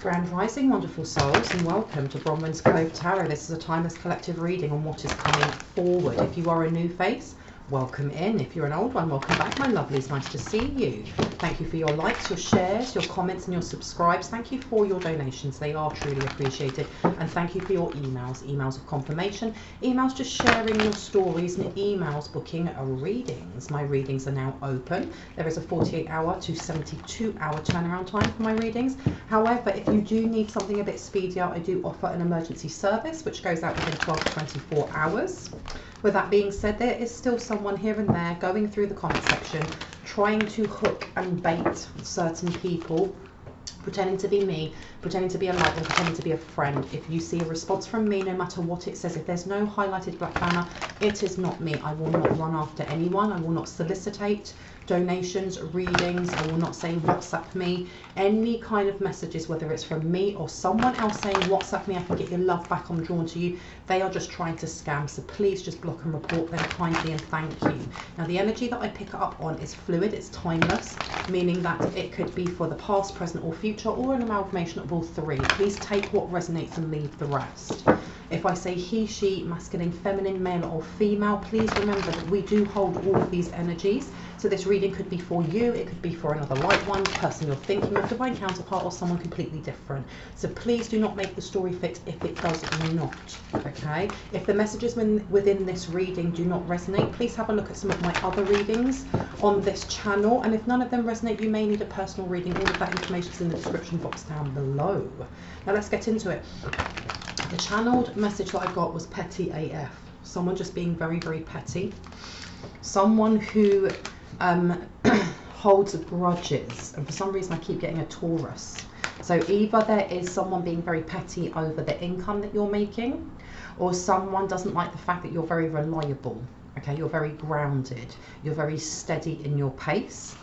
Grand Rising, wonderful souls, and welcome to Bronwen's Cove Tarot. This is a timeless collective reading on what is coming forward. If you are a new face, welcome in. If you're an old one, welcome back, my lovelies. Nice to see you. Thank you for your likes, your shares, your comments, and your subscribes. Thank you for your donations. They are truly appreciated. And thank you for your emails of confirmation, emails just sharing your stories, and emails booking readings. My readings are now open. There is a 48-hour to 72-hour turnaround time for my readings. However, if you do need something a bit speedier, I do offer an emergency service, which goes out within 12 to 24 hours. With that being said, there is still someone here and there going through the comment section, trying to hook and bait certain people, pretending to be me, pretending to be a light, or pretending to be a friend. If you see a response from me, no matter what it says, if there's no highlighted black banner, it is not me. I will not run after anyone. I will not solicitate donations, readings. I will not say WhatsApp me. Any kind of messages, whether it's from me or someone else saying WhatsApp me, I can get your love back, I'm drawn to you, they are just trying to scam. So please just block and report them kindly, and thank you. Now, the energy that I pick up on is fluid, it's timeless, meaning that it could be for the past, present, or future, or an amalgamation of all three. Please take what resonates and leave the rest. If I say he, she, masculine, feminine, male, or female, please remember that we do hold all of these energies. So this reading could be for you, it could be for another light one, person you're thinking of, divine counterpart, or someone completely different. So please do not make the story fit if it does not, okay? If the messages within this reading do not resonate, please have a look at some of my other readings on this channel. And if none of them resonate, you may need a personal reading. All of that information is in the description box down below. Now let's get into it. The channeled message that I got was petty AF. Someone just being very, very petty. Someone who holds grudges. And for some reason I keep getting a Taurus. So either there is someone being very petty over the income that you're making, or someone doesn't like the fact that you're very reliable. Okay, you're very grounded, you're very steady in your pace.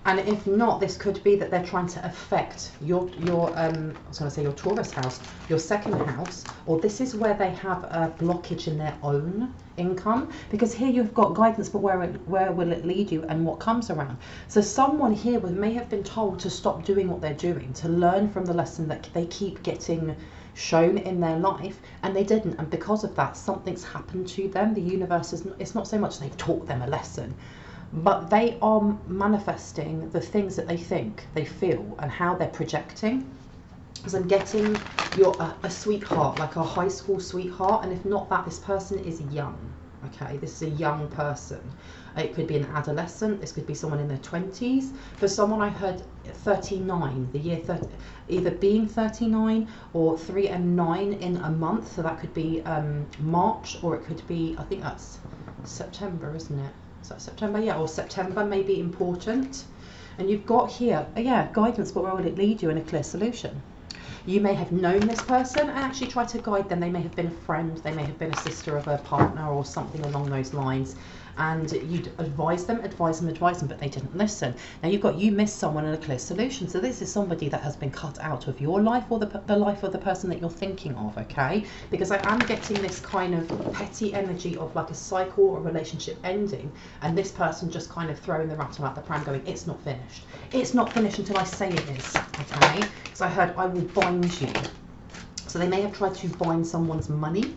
And if not, this could be that they're trying to affect your I was going to say your Taurus house, your second house, or this is where they have a blockage in their own income, because here you've got guidance, but where will it lead you and what comes around? So someone here may have been told to stop doing what they're doing, to learn from the lesson that they keep getting shown in their life, and they didn't, and because of that something's happened to them. The universe is, it's not so much they've taught them a lesson, but they are manifesting the things that they think, they feel, and how they're projecting. Because I'm getting a sweetheart, like a high school sweetheart, and if not that, this person is young. Okay, this is a young person. It could be an adolescent, this could be someone in their 20s. For someone, I heard 39, the year 30, either being 39 or 3 and 9 in a month. So that could be March, or it could be, I think that's September, isn't it? Is that September? Yeah, or September may be important. And you've got here, yeah, guidance, but where will it lead you, in a clear solution. You may have known this person and actually tried to guide them. They may have been a friend, they may have been a sister of a partner, or something along those lines. And you'd advise them, but they didn't listen. Now you've got, you missed someone in a clear solution. So this is somebody that has been cut out of your life, or the life of the person that you're thinking of, okay? Because I am getting this kind of petty energy of like a cycle or relationship ending, and this person just kind of throwing the rattle out the pram, going, it's not finished. It's not finished until I say it is, okay? So I heard, I will bind you. So they may have tried to bind someone's money.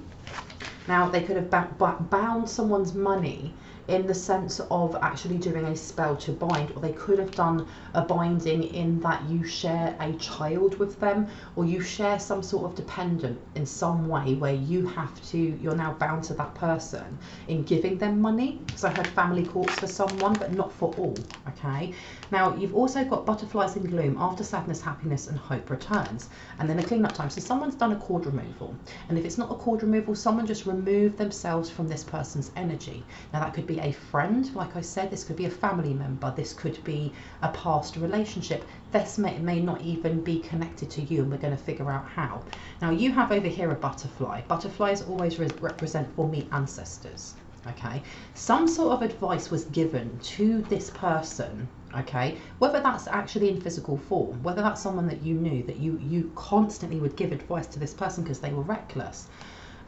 Now they could have bound someone's money in the sense of actually doing a spell to bind, or they could have done a binding in that you share a child with them, or you share some sort of dependent in some way where you have to, you're now bound to that person in giving them money. So I heard family courts for someone, but not for all, okay? Now you've also got butterflies in gloom, after sadness, happiness and hope returns, and then a clean up time. So someone's done a cord removal, and if it's not a cord removal, someone just removed themselves from this person's energy. Now that could be a friend, like I said, this could be a family member, this could be a past relationship, this may not even be connected to you, and we're going to figure out how. Now you have over here a butterfly. Butterflies always represent for me ancestors, okay? Some sort of advice was given to this person, okay? Whether that's actually in physical form, whether that's someone that you knew, that you constantly would give advice to this person because they were reckless.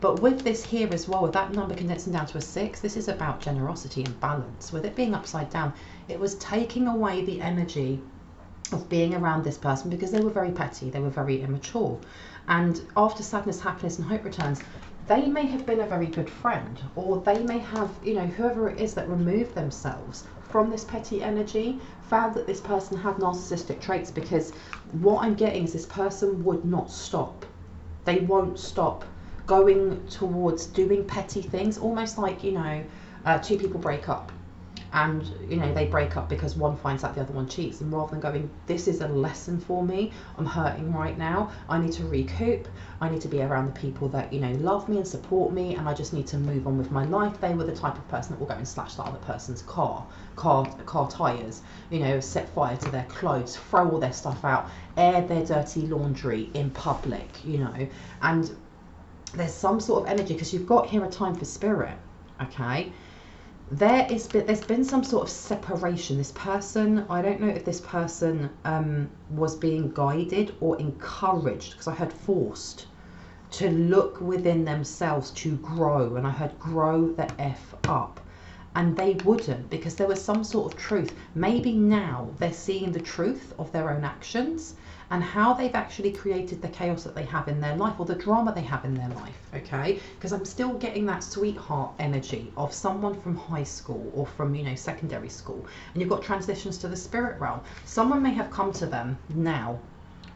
But with this here as well, with that number condensing down to a 6, this is about generosity and balance. With it being upside down, it was taking away the energy of being around this person because they were very petty, they were very immature. And after sadness, happiness and hope returns, they may have been a very good friend, or they may have, you know, whoever it is that removed themselves from this petty energy found that this person had narcissistic traits, because what I'm getting is this person would not stop. They won't stop going towards doing petty things, almost like, you know, two people break up. And, you know, they break up because one finds out the other one cheats. And rather than going, this is a lesson for me, I'm hurting right now, I need to recoup, I need to be around the people that, you know, love me and support me, and I just need to move on with my life. They were the type of person that will go and slash the other person's car tyres, you know, set fire to their clothes, throw all their stuff out, air their dirty laundry in public, you know. And there's some sort of energy, because you've got here a time for spirit, okay? There's been some sort of separation. This person, I don't know if this person was being guided or encouraged, because I heard forced to look within themselves to grow, and I heard grow the F up. And they wouldn't, because there was some sort of truth. Maybe now they're seeing the truth of their own actions and how they've actually created the chaos that they have in their life, or the drama they have in their life, okay? Because I'm still getting that sweetheart energy of someone from high school or from, you know, secondary school. And you've got transitions to the spirit realm. Someone may have come to them now,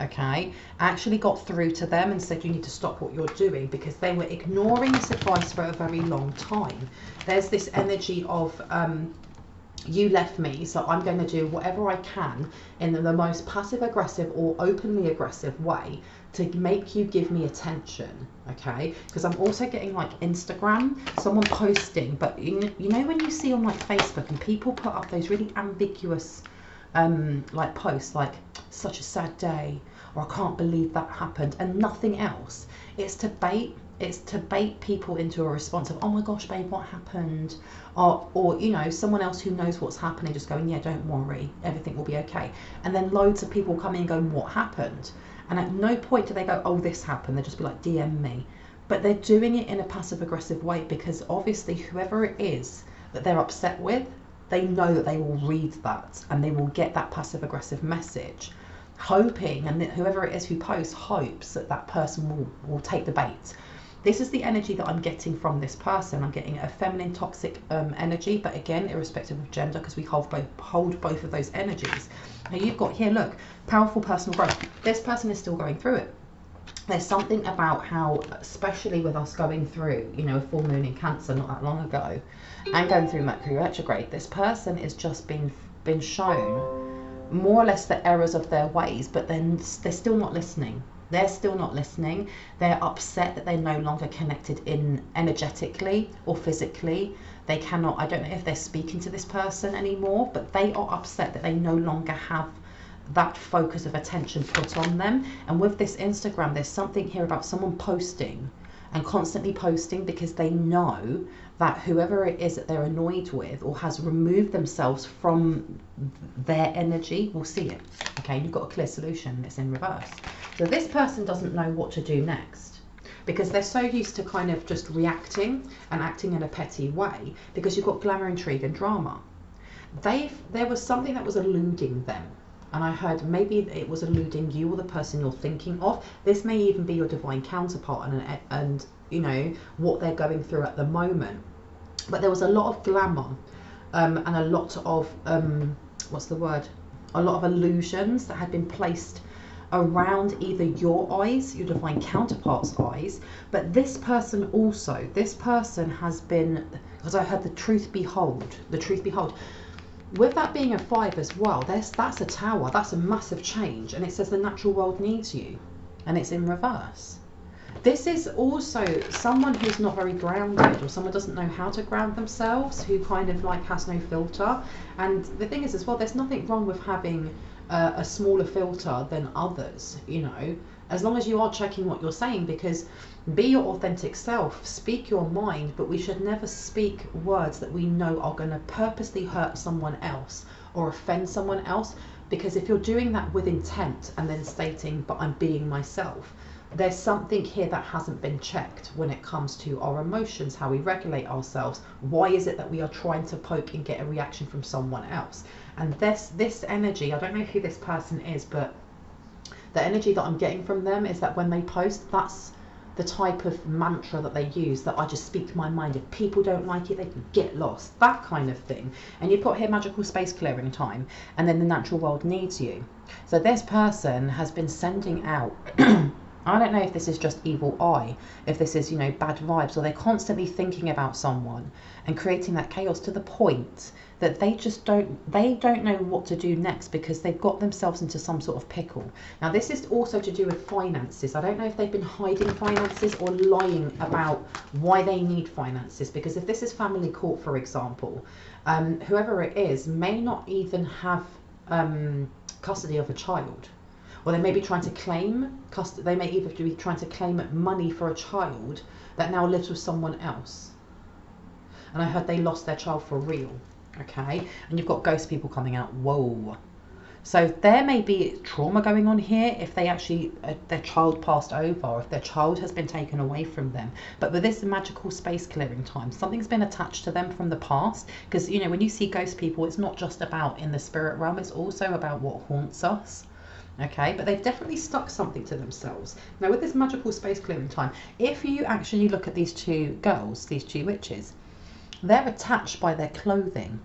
okay, actually got through to them and said, you need to stop what you're doing, because they were ignoring this advice for a very long time. There's this energy of, you left me, so I'm going to do whatever I can in the most passive aggressive or openly aggressive way to make you give me attention, okay? Because I'm also getting like Instagram, someone posting, but you know when you see on like Facebook and people put up those really ambiguous like posts like such a sad day, or I can't believe that happened, and nothing else. It's to bait people into a response of, oh my gosh babe, what happened? Or you know, someone else who knows what's happening just going, yeah, don't worry, everything will be okay. And then loads of people coming and going, what happened? And at no point do they go, oh, this happened. They'll just be like, DM me. But they're doing it in a passive aggressive way, because obviously whoever it is that they're upset with, they know that they will read that and they will get that passive aggressive message, hoping, and whoever it is who posts hopes that that person will take the bait. This is the energy that I'm getting from this person. I'm getting a feminine toxic energy, but again, irrespective of gender, because we hold both of those energies. Now you've got here, look, powerful personal growth. This person is still going through it. There's something about how, especially with us going through, you know, a full moon in Cancer not that long ago, and going through Mercury retrograde, this person is just been shown more or less the errors of their ways, but then they're still not listening. They're still not listening. They're upset that they're no longer connected in energetically or physically. They cannot, I don't know if they're speaking to this person anymore, but they are upset that they no longer have that focus of attention put on them. And with this Instagram, there's something here about someone posting and constantly posting, because they know that whoever it is that they're annoyed with or has removed themselves from their energy will see it. Okay, you've got a clear solution. It's in reverse. So this person doesn't know what to do next, because they're so used to kind of just reacting and acting in a petty way, because you've got glamour, intrigue and drama. There was something that was eluding them. And I heard maybe it was eluding you or the person you're thinking of. This may even be your divine counterpart and you know, what they're going through at the moment. But there was a lot of glamour and a lot of, what's the word? A lot of illusions that had been placed around either your eyes, your divine counterpart's eyes, but this person also, this person has been, because I heard the truth behold. With that being a 5 as well, that's a tower, that's a massive change, and it says the natural world needs you, and it's in reverse. This is also someone who's not very grounded, or someone doesn't know how to ground themselves, who kind of like has no filter. And the thing is as well, there's nothing wrong with having a smaller filter than others, you know, as long as you are checking what you're saying, because be your authentic self, speak your mind, but we should never speak words that we know are going to purposely hurt someone else or offend someone else, because if you're doing that with intent and then stating, but I'm being myself, there's something here that hasn't been checked when it comes to our emotions, how we regulate ourselves. Why is it that we are trying to poke and get a reaction from someone else? And this energy, I don't know who this person is, but the energy that I'm getting from them is that when they post, that's the type of mantra that they use, that I just speak my mind. If people don't like it, they can get lost, that kind of thing. And you've got here magical space clearing time, and then the natural world needs you. So this person has been sending out I don't know if this is just evil eye, if this is, you know, bad vibes, or they're constantly thinking about someone and creating that chaos to the point that they just don't know what to do next, because they've got themselves into some sort of pickle. Now this is also to do with finances. I don't know if they've been hiding finances or lying about why they need finances, because if this is family court, for example, whoever it is may not even have custody of a child. Or they may be trying to claim custody. They may either be trying to claim money for a child that now lives with someone else. And I heard they lost their child for real. Okay, and you've got ghost people coming out. Whoa. So there may be trauma going on here if they actually their child passed over, or if their child has been taken away from them. But with this magical space clearing time, something's been attached to them from the past. Because, you know, when you see ghost people, it's not just about in the spirit realm, it's also about what haunts us. Okay, but they've definitely stuck something to themselves. Now with this magical space clearing time, if you actually look at these two girls, these two witches, they're attached by their clothing.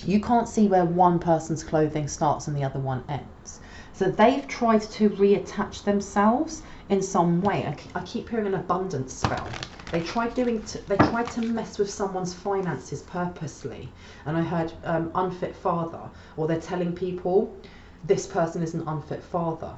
You can't see where one person's clothing starts and the other one ends. So they've tried to reattach themselves in some way. I keep hearing an abundance spell. They tried to mess with someone's finances purposely. And I heard unfit father, or they're telling people this person is an unfit father.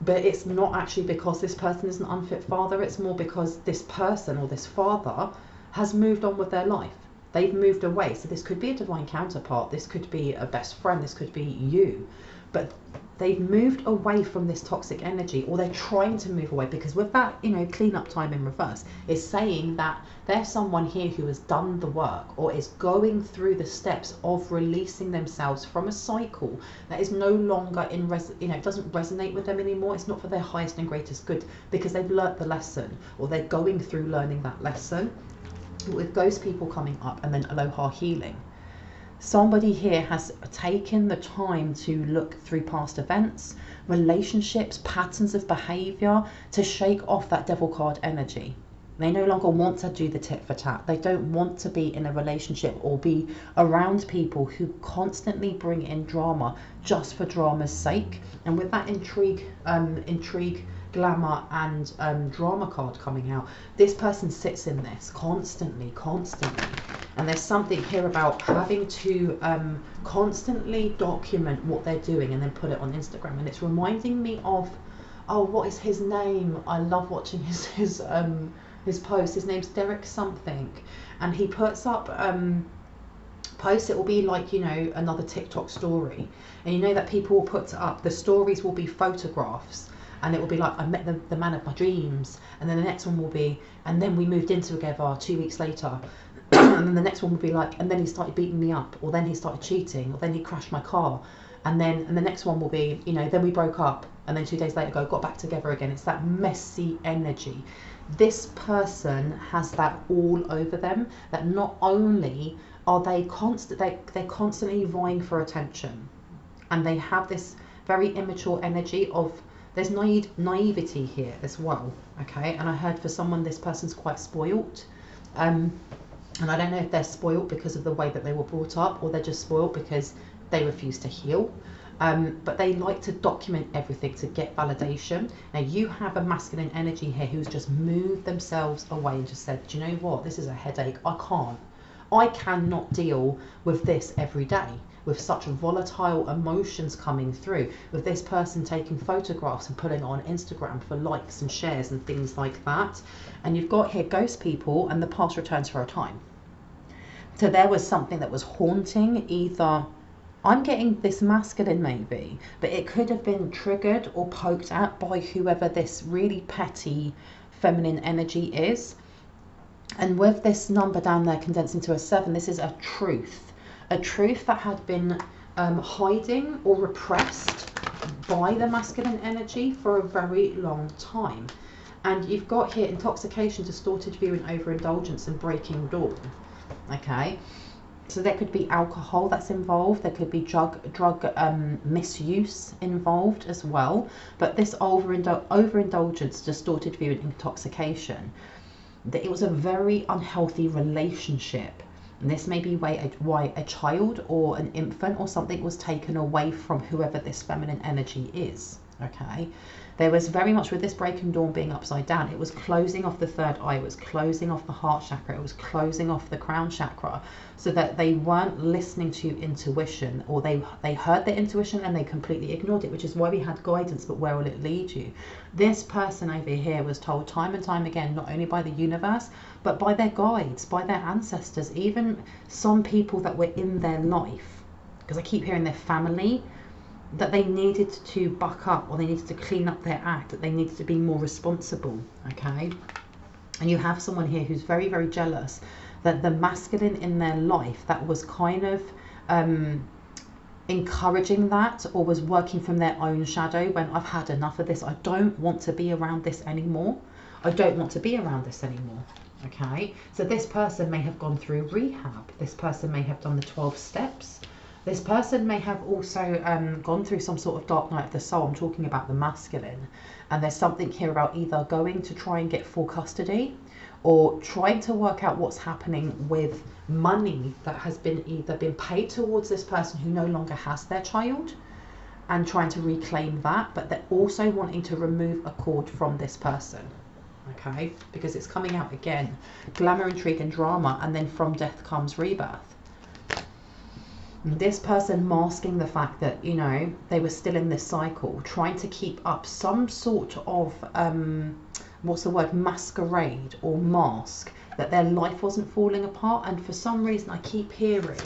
But it's not actually because this person is an unfit father, it's more because this person or this father has moved on with their life. They've moved away. So this could be a divine counterpart, this could be a best friend, this could be you. But they've moved away from this toxic energy, or they're trying to move away, because with that, you know, cleanup time in reverse is saying that there's someone here who has done the work, or is going through the steps of releasing themselves from a cycle that is no longer it doesn't resonate with them anymore. It's not for their highest and greatest good, because they've learnt the lesson, or they're going through learning that lesson. With ghost people coming up, and then aloha healing, somebody here has taken the time to look through past events, relationships, patterns of behavior, to shake off that devil card energy. They no longer want to do the tit for tat. They don't want to be in a relationship or be around people who constantly bring in drama just for drama's sake. And with that intrigue, glamour and drama card coming out, this person sits in this constantly. And there's something here about having to constantly document what they're doing and then put it on Instagram. And it's reminding me of, oh, what is his name? I love watching his posts. His name's Derek something, and he puts up posts. It will be like, you know, another TikTok story, and you know that people will put up, the stories will be photographs, and it will be like, I met the man of my dreams, and then the next one will be, and then we moved in together 2 weeks later. And then the next one will be like, and then he started beating me up, or then he started cheating, or then he crashed my car, and the next one will be, you know, then we broke up, and then 2 days later got back together again. It's that messy energy. This person has that all over them, that not only are they're constantly vying for attention, and they have this very immature energy of, there's naivety here as well. Okay, and I heard for someone, this person's quite spoilt, and I don't know if they're spoilt because of the way that they were brought up, or they're just spoilt because they refuse to heal. But they like to document everything to get validation. Now you have a masculine energy here who's just moved themselves away and just said, do you know what, this is a headache. I cannot deal with this every day, with such volatile emotions coming through, with this person taking photographs and putting on Instagram for likes and shares and things like that. And you've got here ghost people, and the past returns for a time. So there was something that was haunting, either, I'm getting this masculine maybe, but it could have been triggered or poked at by whoever this really petty feminine energy is. And with this number down there condensing to a 7, this is a truth that had been hiding or repressed by the masculine energy for a very long time. And you've got here intoxication, distorted view, and overindulgence, and breaking dawn. Okay, so there could be alcohol that's involved, there could be drug misuse involved as well. But this overindulgence, distorted view, and intoxication, that it was a very unhealthy relationship. And this may be why a child or an infant or something was taken away from whoever this feminine energy is. Okay, there was very much, with this breaking dawn being upside down, it was closing off the third eye, it was closing off the heart chakra, it was closing off the crown chakra, so that they weren't listening to intuition, or they heard their intuition and they completely ignored it, which is why we had guidance, but where will it lead you? This person over here was told time and time again, not only by the universe, but by their guides, by their ancestors, even some people that were in their life, because I keep hearing their family, that they needed to buck up, or they needed to clean up their act, that they needed to be more responsible. Okay, and you have someone here who's very, very jealous that the masculine in their life that was kind of encouraging that, or was working from their own shadow, when I've had enough of this, I don't want to be around this anymore, I don't want to be around this anymore. Okay, so this person may have gone through rehab, this person may have done the 12 steps, this person may have also gone through some sort of dark night of the soul. I'm talking about the masculine. And there's something here about either going to try and get full custody, or trying to work out what's happening with money that has been either been paid towards this person who no longer has their child, and trying to reclaim that, but they're also wanting to remove a cord from this person. Okay, because it's coming out again, glamour, intrigue, and drama, and then from death comes rebirth. This person masking the fact that, you know, they were still in this cycle, trying to keep up some sort of, what's the word, masquerade or mask, that their life wasn't falling apart. And for some reason I keep hearing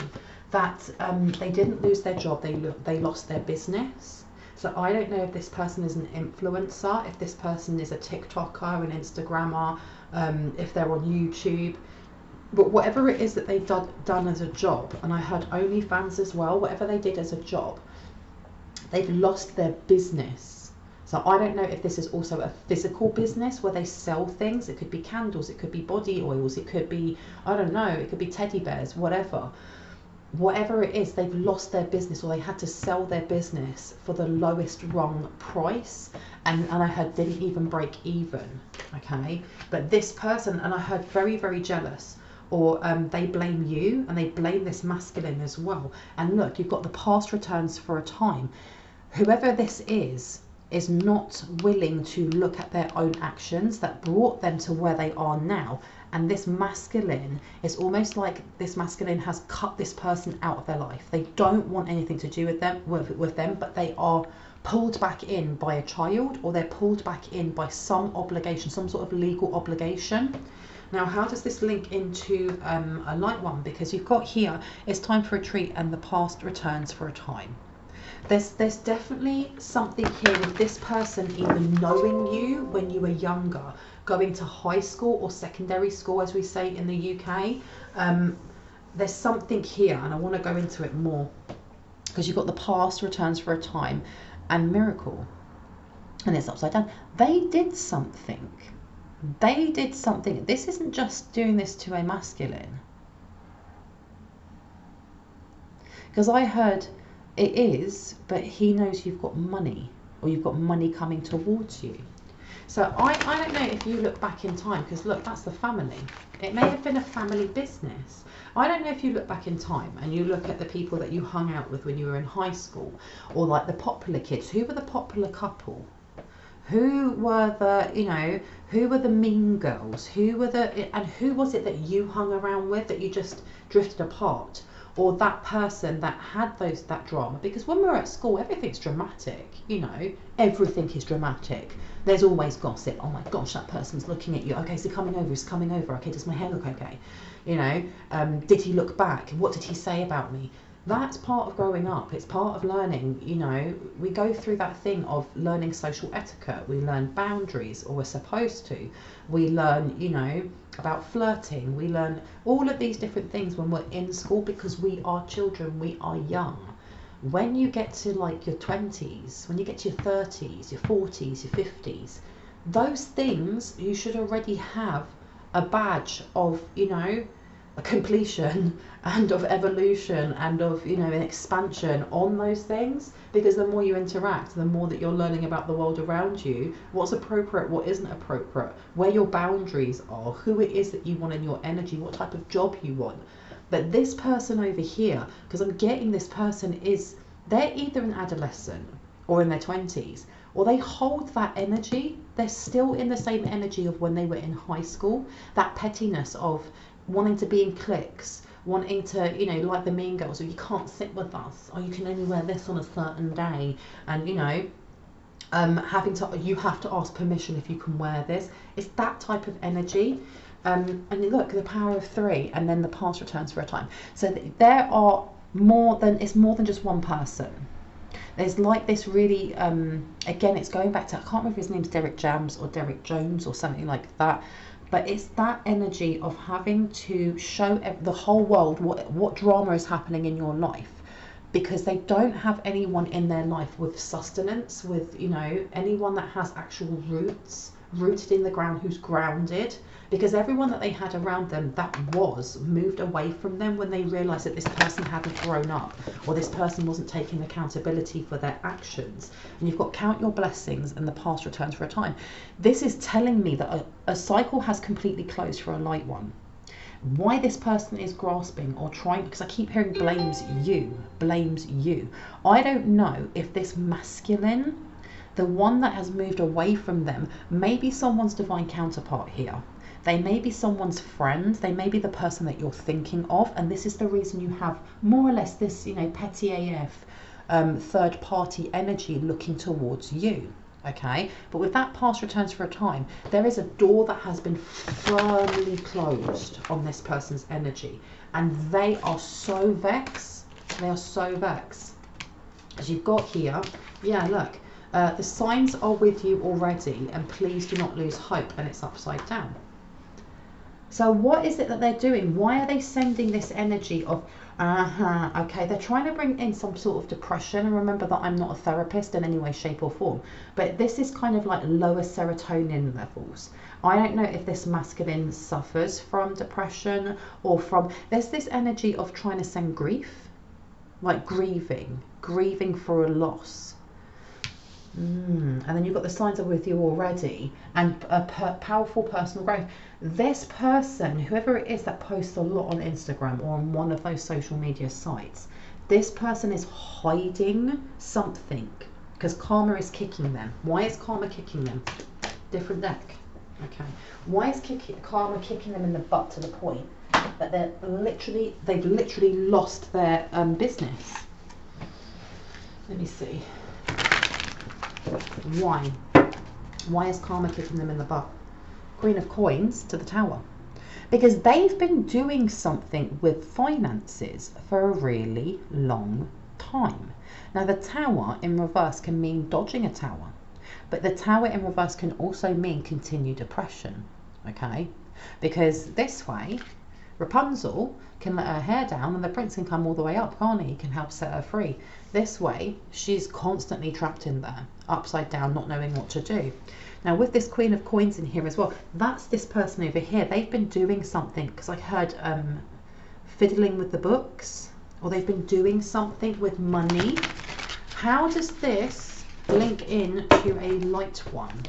that they didn't lose their job, they lost their business. So I don't know if this person is an influencer, if this person is a TikToker, an Instagrammer, if they're on YouTube. But whatever it is that they've done as a job, and I heard OnlyFans as well, whatever they did as a job, they've lost their business. So I don't know if this is also a physical business where they sell things. It could be candles, it could be body oils, it could be, I don't know, it could be teddy bears, whatever. Whatever it is, they've lost their business, or they had to sell their business for the lowest rung price. And I heard didn't even break even. Okay, but this person, and I heard very, very jealous, or they blame you, and they blame this masculine as well. And look, you've got the past returns for a time. Whoever this is not willing to look at their own actions that brought them to where they are now. And this masculine is almost like this masculine has cut this person out of their life. They don't want anything to do with them, but they are pulled back in by a child, or they're pulled back in by some obligation, some sort of legal obligation. Now, how does this link into a light one? Because you've got here, it's time for a treat, and the past returns for a time. There's definitely something here with this person even knowing you when you were younger, going to high school or secondary school, as we say in the UK. There's something here, and I want to go into it more, because you've got the past returns for a time and miracle, and it's upside down. They did something. They did something. This isn't just doing this to a masculine, because I heard it is, but he knows you've got money, or you've got money coming towards you. So I don't know if you look back in time, because look, that's the family. It may have been a family business. I don't know if you look back in time and you look at the people that you hung out with when you were in high school, or like the popular kids. Who were the popular couple? Who were the, you know, who were the mean girls? Who were the, and who was it that you hung around with that you just drifted apart? Or that person that had that drama? Because when we're at school, everything's dramatic, you know, everything is dramatic. There's always gossip. Oh my gosh, that person's looking at you. Okay, is he coming over? Is he coming over? Okay, does my hair look okay? You know, did he look back? What did he say about me? That's part of growing up. It's part of learning, you know. We go through that thing of learning social etiquette. We learn boundaries, or we're supposed to. We learn, you know, about flirting. We learn all of these different things when we're in school, because we are children, we are young. when you get to like your 20s, when you get to your 30s, your 40s, your 50s, those things you should already have a badge of, you know, a completion and of evolution and of, you know, an expansion on those things, because the more you interact, the more that you're learning about the world around you, what's appropriate, what isn't appropriate, where your boundaries are, who it is that you want in your energy, what type of job you want. But this person over here, because I'm getting this person is, they're either an adolescent or in their 20s, or they hold that energy. They're still in the same energy of when they were in high school, that pettiness of wanting to be in cliques, wanting to, you know, like the mean girls, or you can't sit with us, or you can only wear this on a certain day, and you know, having to, you have to ask permission if you can wear this. It's that type of energy. And look, the power of 3, and then the past returns for a time. So there are more than, it's more than just one person. There's like this really, again, it's going back to, I can't remember if his name's Derek Jams or Derek Jones or something like that, but it's that energy of having to show the whole world what drama is happening in your life, because they don't have anyone in their life with sustenance, with, you know, anyone that has actual roots, rooted in the ground, who's grounded, because everyone that they had around them that was moved away from them when they realized that this person hadn't grown up, or this person wasn't taking accountability for their actions. And you've got count your blessings and the past returns for a time. This is telling me that a cycle has completely closed for a light one. Why this person is grasping or trying, because I keep hearing blames you. I don't know if this masculine, the one that has moved away from them, may be someone's divine counterpart here. They may be someone's friend. They may be the person that you're thinking of. And this is the reason you have more or less this, you know, petty AF, third party energy looking towards you. Okay. But with that past returns for a time, there is a door that has been firmly closed on this person's energy. And they are so vexed. They are so vexed. As you've got here, yeah, look. The signs are with you already, and please do not lose hope, and it's upside down. So what is it that they're doing? Why are they sending this energy of, okay, they're trying to bring in some sort of depression. And remember that I'm not a therapist in any way, shape or form, but this is kind of like lower serotonin levels. I don't know if this masculine suffers from depression or from, there's this energy of trying to send grief, like grieving for a loss. And then you've got the signs are with you already, and a powerful personal growth. This person, whoever it is that posts a lot on Instagram or on one of those social media sites, this person is hiding something, because karma is kicking them. Why is karma kicking them? Different deck. Okay. Why is karma kicking them in the butt to the point that they've literally lost their business? Let me see. Why is karma kicking them in the butt? Queen of Coins to the Tower. Because they've been doing something with finances for a really long time. Now the Tower in reverse can mean dodging a tower, but the Tower in reverse can also mean continued depression. Okay, because this way Rapunzel can let her hair down and the prince can come all the way up, can't he? He can help set her free. This way, she's constantly trapped in there, upside down, not knowing what to do. Now, with this Queen of Coins in here as well, that's this person over here. They've been doing something, because I heard fiddling with the books, or they've been doing something with money. How does this link in to a light one?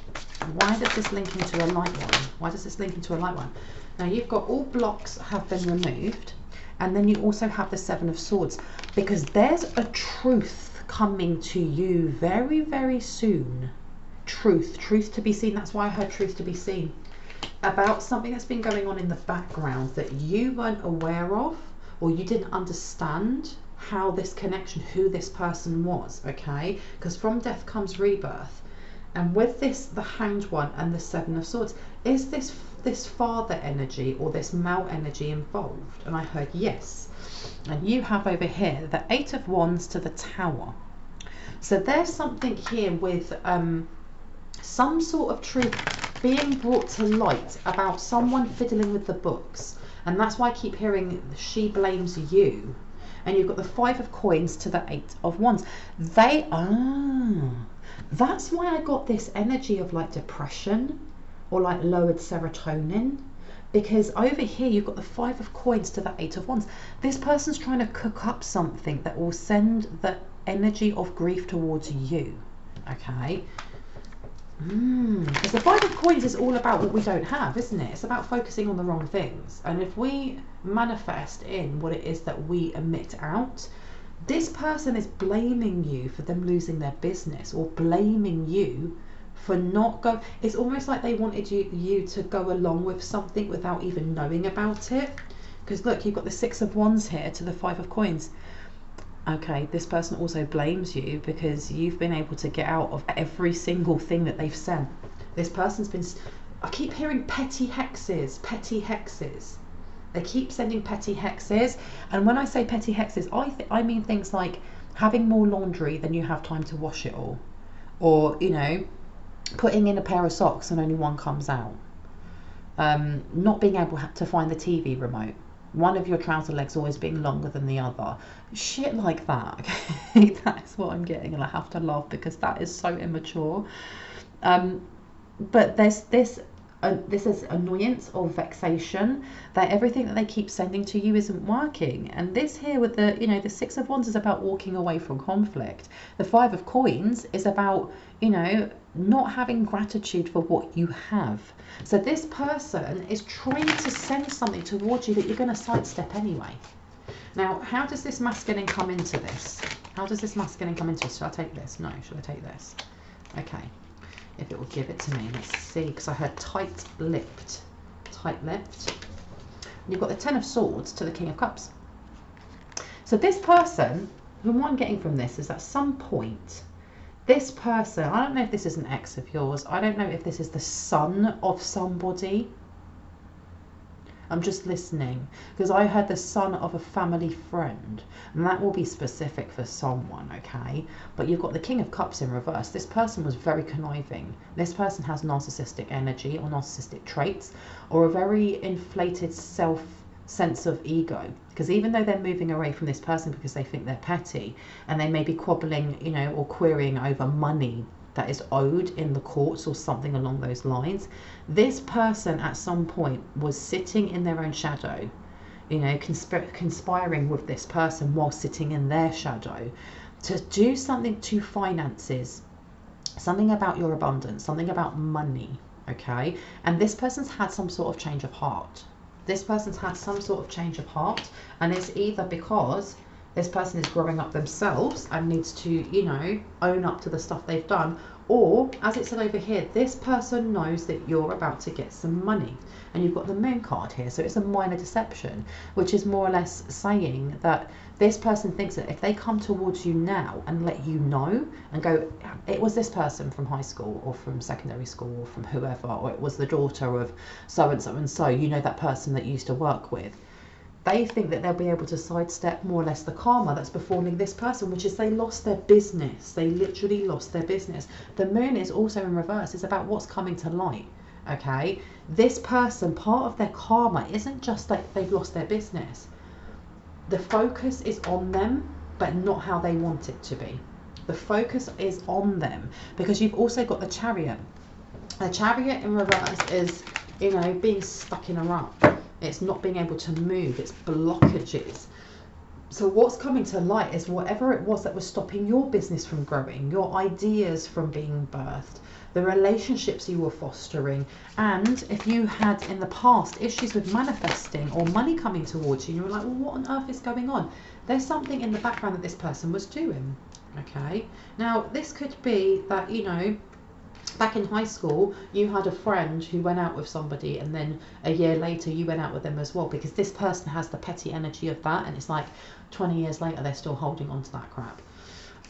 Why does this link into a light one? Why does this link into a light one? Now, you've got all blocks have been removed, and then you also have the Seven of Swords, because there's a truth coming to you very, very soon. Truth to be seen. That's why I heard truth to be seen. About something that's been going on in the background that you weren't aware of, or you didn't understand how this connection, who this person was, okay? Because from death comes rebirth. And with this, the Hanged One and the Seven of Swords, is this father energy or this male energy involved? And I heard yes. And you have over here the Eight of Wands to the Tower. So there's something here with some sort of truth being brought to light about someone fiddling with the books. And that's why I keep hearing she blames you. And you've got the 5 of coins to the 8 of wands. That's why I got this energy of like depression or like lowered serotonin, because over here you've got the 5 of coins to the 8 of wands. This person's trying to cook up something that will send the energy of grief towards you. Okay. Because the 5 of coins is all about what we don't have, isn't it? It's about focusing on the wrong things. And if we manifest in what it is that we emit out, this person is blaming you for them losing their business, or blaming you for not go. It's almost like they wanted you to go along with something without even knowing about it. Because look, you've got the 6 of wands here to the 5 of coins. Okay, this person also blames you because you've been able to get out of every single thing that they've sent. This person's been, I keep hearing petty hexes, petty hexes. They keep sending petty hexes. And when I say petty hexes, I mean things like having more laundry than you have time to wash it all. Or, you know, putting in a pair of socks and only one comes out. Not being able to find the TV remote. One of your trouser legs always being longer than the other. Shit like that. Okay? That's what I'm getting, and I have to laugh because that is so immature. But there's this is annoyance or vexation that everything that they keep sending to you isn't working. And this here with the, you know, the 6 of wands is about walking away from conflict. The 5 of coins is about, you know, not having gratitude for what you have. So this person is trying to send something towards you that you're going to sidestep anyway. Now, how does this masculine come into this? How does this masculine come into this? Should I take this? No, should I take this? Okay. If it will give it to me. Let's see, because I heard tight-lipped. Tight-lipped. You've got the 10 of swords to the King of Cups. So this person, what I'm getting from this is at some point, this person, I don't know if this is an ex of yours. I don't know if this is the son of somebody. I'm just listening because I heard the son of a family friend, and that will be specific for someone, okay? But you've got the King of Cups in reverse. This person was very conniving. This person has narcissistic energy or narcissistic traits, or a very inflated sense of ego, because even though they're moving away from this person because they think they're petty, and they may be quabbling, you know, or querying over money that is owed in the courts or something along those lines, this person at some point was sitting in their own shadow, you know, conspiring with this person while sitting in their shadow to do something to finances, something about your abundance, something about money, okay? And this person's had some sort of change of heart. This person's had some sort of change of heart, and it's either because this person is growing up themselves and needs to, you know, own up to the stuff they've done, or, as it said over here, this person knows that you're about to get some money. And you've got the Moon card here, so it's a minor deception, which is more or less saying that this person thinks that if they come towards you now and let you know and go, it was this person from high school or from secondary school or from whoever, or it was the daughter of so and so and so, you know, that person that you used to work with. They think that they'll be able to sidestep more or less the karma that's befalling this person, which is they lost their business. They literally lost their business. The Moon is also in reverse. It's about what's coming to light. Okay, this person, part of their karma isn't just that they've lost their business. The focus is on them, but not how they want it to be. The focus is on them, because you've also got the Chariot. The Chariot in reverse is, you know, being stuck in a rut. It's not being able to move. It's blockages. So what's coming to light is whatever it was that was stopping your business from growing, your ideas from being birthed, the relationships you were fostering, and if you had in the past issues with manifesting or money coming towards you, and you were like, well, what on earth is going on? There's something in the background that this person was doing. Okay, now this could be that, you know, back in high school you had a friend who went out with somebody, and then a year later you went out with them as well, because this person has the petty energy of that, and it's like 20 years later they're still holding on to that crap.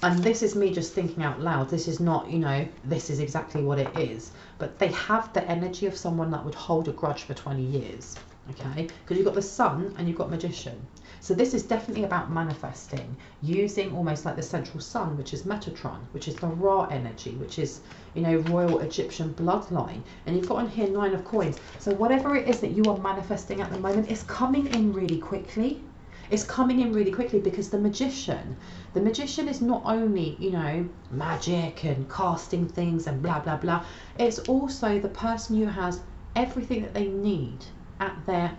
And this is me just thinking out loud. This is not, you know, this is exactly what it is, but they have the energy of someone that would hold a grudge for 20 years. Okay, because you've got the Sun and you've got Magician. So this is definitely about manifesting, using almost like the central sun, which is Metatron, which is the Ra energy, which is, you know, royal Egyptian bloodline. And you've got on here 9 of coins. So whatever it is that you are manifesting at the moment is coming in really quickly. It's coming in really quickly because the magician is not only, you know, magic and casting things and blah, blah, blah. It's also the person who has everything that they need at their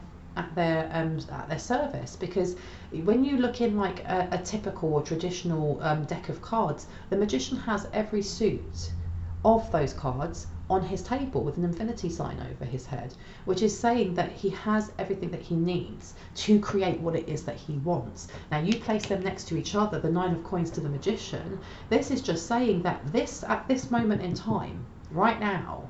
service. Because when you look in like a typical or traditional deck of cards, the magician has every suit of those cards on his table with an infinity sign over his head, which is saying that he has everything that he needs to create what it is that he wants. Now you place them next to each other, the 9 of coins to the magician. This is just saying that at this moment in time, right now,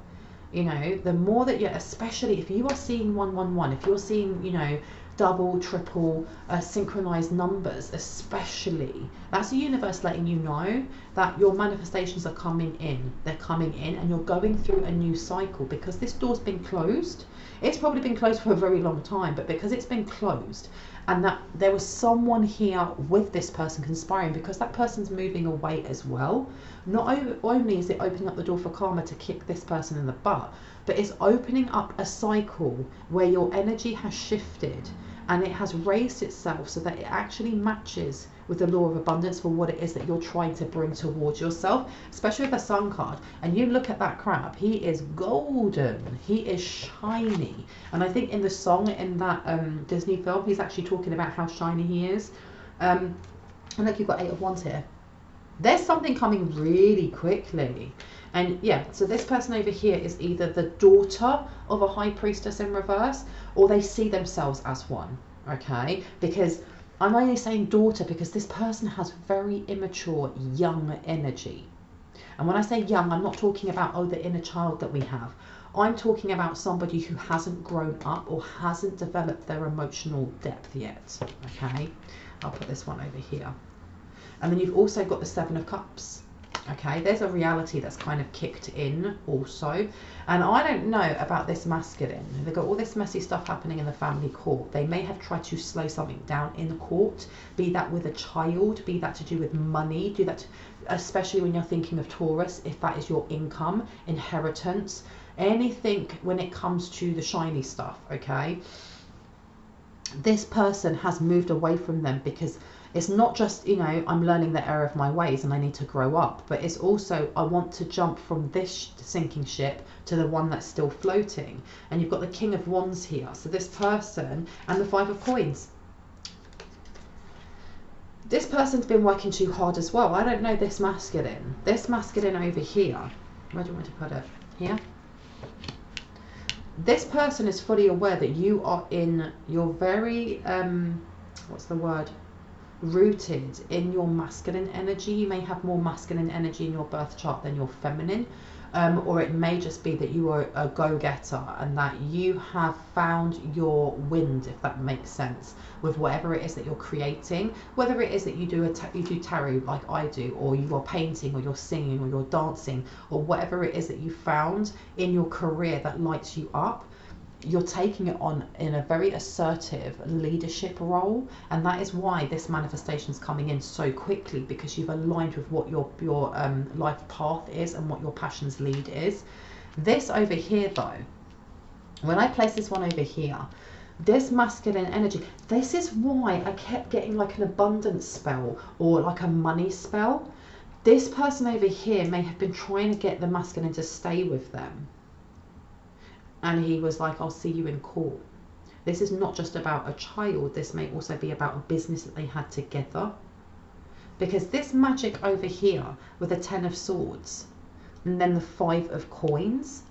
you know, the more that you're, especially if you are seeing 111, if you're seeing, you know, double, triple, synchronized numbers, especially, that's the universe letting you know that your manifestations are coming in. They're coming in and you're going through a new cycle, because this door's been closed. It's probably been closed for a very long time, but because it's been closed and that there was someone here with this person conspiring, because that person's moving away as well. Not only is it opening up the door for karma to kick this person in the butt, but it's opening up a cycle where your energy has shifted and it has raised itself so that it actually matches with the law of abundance for what it is that you're trying to bring towards yourself, especially with the Sun card. And you look at that crab, he is golden, he is shiny. And I think in the song, in that Disney film, he's actually talking about how shiny he is. And look, you've got 8 of Wands here. There's something coming really quickly. And yeah, so this person over here is either the daughter of a high priestess in reverse, or they see themselves as one, okay? Because I'm only saying daughter because this person has very immature, young energy. And when I say young, I'm not talking about, oh, the inner child that we have. I'm talking about somebody who hasn't grown up or hasn't developed their emotional depth yet, okay? I'll put this one over here. And then you've also got the 7 of Cups. Okay, there's a reality that's kind of kicked in also. And I don't know about this masculine. They've got all this messy stuff happening in the family court. They may have tried to slow something down in court, be that with a child, be that to do with money, do that, especially when you're thinking of Taurus, if that is your income, inheritance, anything when it comes to the shiny stuff, okay? This person has moved away from them because it's not just, you know, I'm learning the error of my ways and I need to grow up, but it's also, I want to jump from this sinking ship to the one that's still floating. And you've got the King of Wands here. So this person, and the 5 of Coins. This person's been working too hard as well. I don't know this masculine. This masculine over here, where do you want to put it? Here? This person is fully aware that you are in your very, what's the word? Rooted in your masculine energy. You may have more masculine energy in your birth chart than your feminine, or it may just be that you are a go-getter and that you have found your wind, if that makes sense, with whatever it is that you're creating, whether it is that you do tarot like I do, or you are painting, or you're singing, or you're dancing, or whatever it is that you found in your career that lights you up. You're taking it on in a very assertive leadership role, and that is why this manifestation is coming in so quickly, because you've aligned with what your life path is and what your passion's lead is. This over here though, when I place this one over here, this masculine energy, this is why I kept getting like an abundance spell or like a money spell. This person over here may have been trying to get the masculine to stay with them. And he was like, I'll see you in court. This is not just about a child. This may also be about a business that they had together. Because this magic over here with the 10 of Swords and then the 5 of Coins,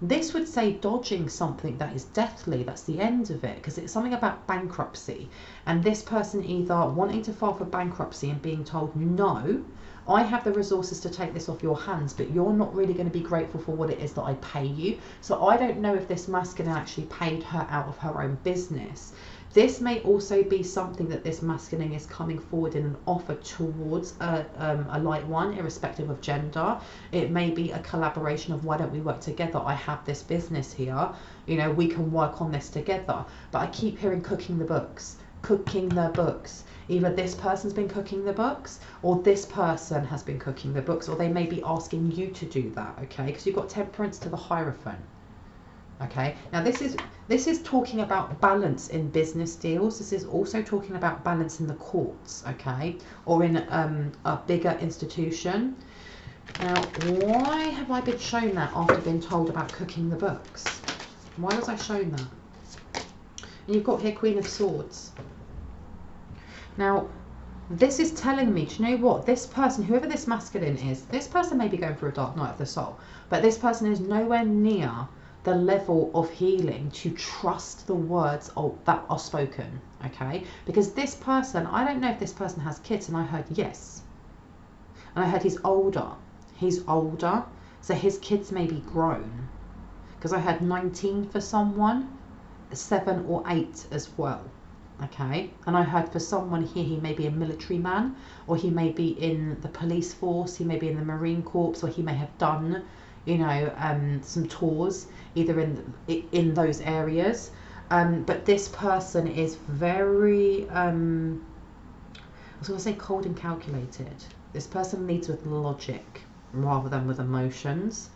this would say dodging something that is deathly. That's the end of it, because it's something about bankruptcy. And this person either wanting to file for bankruptcy and being told, no, I have the resources to take this off your hands, but you're not really going to be grateful for what it is that I pay you. So I don't know if this masculine actually paid her out of her own business. This may also be something that this masculine is coming forward in an offer towards a light one, irrespective of gender. It may be a collaboration of, why don't we work together? I have this business here, you know, we can work on this together. But I keep hearing cooking the books, cooking the books. Either this person's been cooking the books, or this person has been cooking the books, or they may be asking you to do that, okay? Because you've got Temperance to the Hierophant, Okay, now this is talking about balance in business deals. This is also talking about balance in the courts, okay, or in a bigger institution. Now, why have I been shown that after being told about cooking the books? Why was I shown that? And you've got here Queen of Swords. Now, this is telling me, do you know what? This person, whoever this masculine is, this person may be going through a dark night of the soul, but this person is nowhere near the level of healing to trust the words that are spoken, okay? Because this person, I don't know if this person has kids, and I heard yes. And I heard he's older. He's older, so his kids may be grown. Because I heard 19 for someone, 7 or 8 as well, okay? And I heard for someone here, he may be a military man, or he may be in the police force, he may be in the Marine Corps, or he may have done, you know, some tours either in those areas. But this person is very, I was going to say cold and calculated. This person leads with logic rather than with emotions.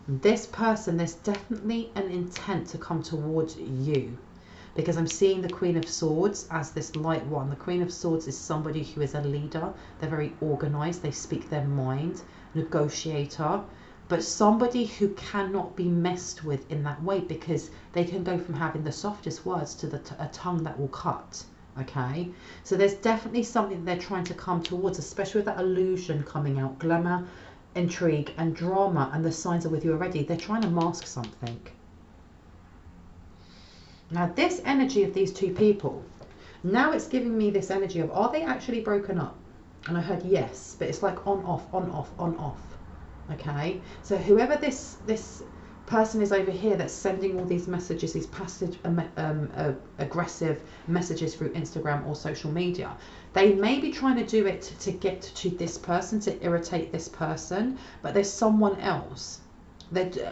This person, there's definitely an intent to come towards you, because I'm seeing the Queen of Swords as this light one. The Queen of Swords is somebody who is a leader. They're very organized. They speak their mind, negotiator, but somebody who cannot be messed with in that way, because they can go from having the softest words to a tongue that will cut. Okay, so there's definitely something they're trying to come towards, especially with that illusion coming out, glamour, intrigue and drama, and the signs are with you already. They're trying to mask something. Now this energy of these two people, now it's giving me this energy of, are they actually broken up? And I heard yes, but it's like on off, on off, on off. Okay, so whoever this person is over here that's sending all these messages, these passive aggressive messages through Instagram or social media, they may be trying to do it to get to this person, to irritate this person, but there's someone else.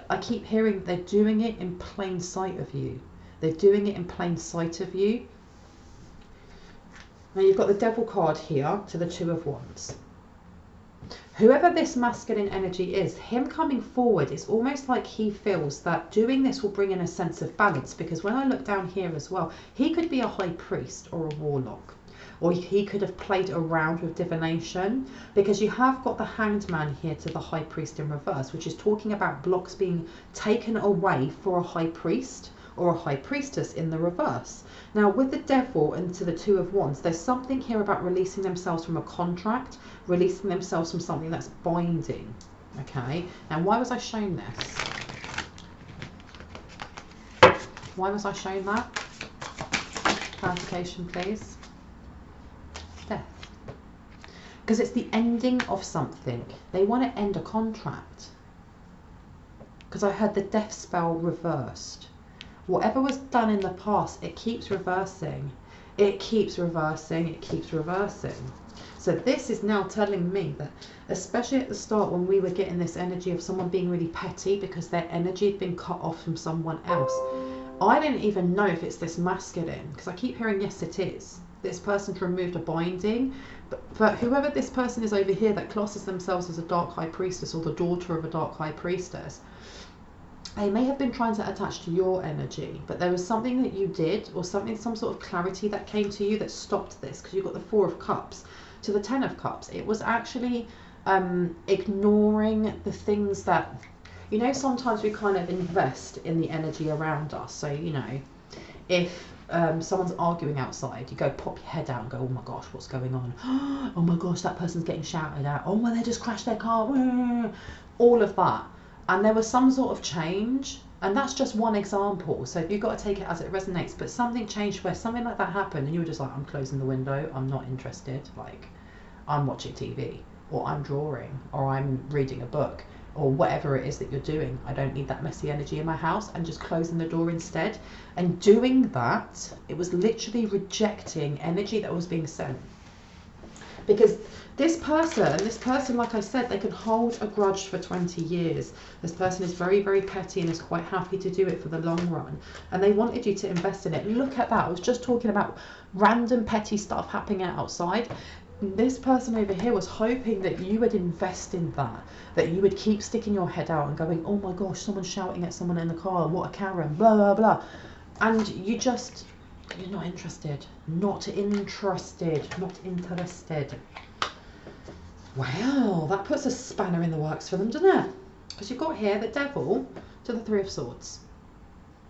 I keep hearing they're doing it in plain sight of you. They're doing it in plain sight of you. Now you've got the Devil card here to the Two of Wands. Whoever this masculine energy is, him coming forward, it's almost like he feels that doing this will bring in a sense of balance, because when I look down here as well, he could be a high priest or a warlock, or he could have played around with divination, because you have got the Hanged Man here to the High Priest in reverse, which is talking about blocks being taken away for a High Priest or a High Priestess in the reverse. Now with the Devil and to the Two of Wands, there's something here about releasing themselves from a contract, releasing themselves from something that's binding. Okay, now why was I shown this? Why was I shown that? Clarification please. Death. Because it's the ending of something. They want to end a contract. Because I heard the death spell reversed. Whatever was done in the past, it keeps reversing. It keeps reversing. It keeps reversing. So this is now telling me that, especially at the start when we were getting this energy of someone being really petty because their energy had been cut off from someone else, I didn't even know if it's this masculine, because I keep hearing yes it is. This person's removed a binding, but whoever this person is over here that classes themselves as a dark high priestess or the daughter of a dark high priestess, they may have been trying to attach to your energy, but there was something that you did, or something, some sort of clarity that came to you that stopped this, because you've got the Four of Cups to the Ten of Cups. It was actually ignoring the things that, you know, sometimes we kind of invest in the energy around us. So, you know, if someone's arguing outside, you go pop your head out and go, oh my gosh, what's going on? Oh my gosh, that person's getting shouted at. Oh, well, they just crashed their car. All of that. And there was some sort of change, and that's just one example, so you've got to take it as it resonates. But something changed where something like that happened and you were just like, I'm closing the window, I'm not interested, like I'm watching TV, or I'm drawing, or I'm reading a book, or whatever it is that you're doing. I don't need that messy energy in my house, and just closing the door instead. And doing that, it was literally rejecting energy that was being sent. Because this person, like I said, they can hold a grudge for 20 years. This person is very, very petty and is quite happy to do it for the long run. And they wanted you to invest in it. Look at that. I was just talking about random petty stuff happening outside. This person over here was hoping that you would invest in that you would keep sticking your head out and going, oh my gosh, someone's shouting at someone in the car, what a Karen, blah, blah, blah. And you're not interested. Not interested. Not interested. Well, that puts a spanner in the works for them, doesn't it? Because you've got here the Devil to the Three of Swords.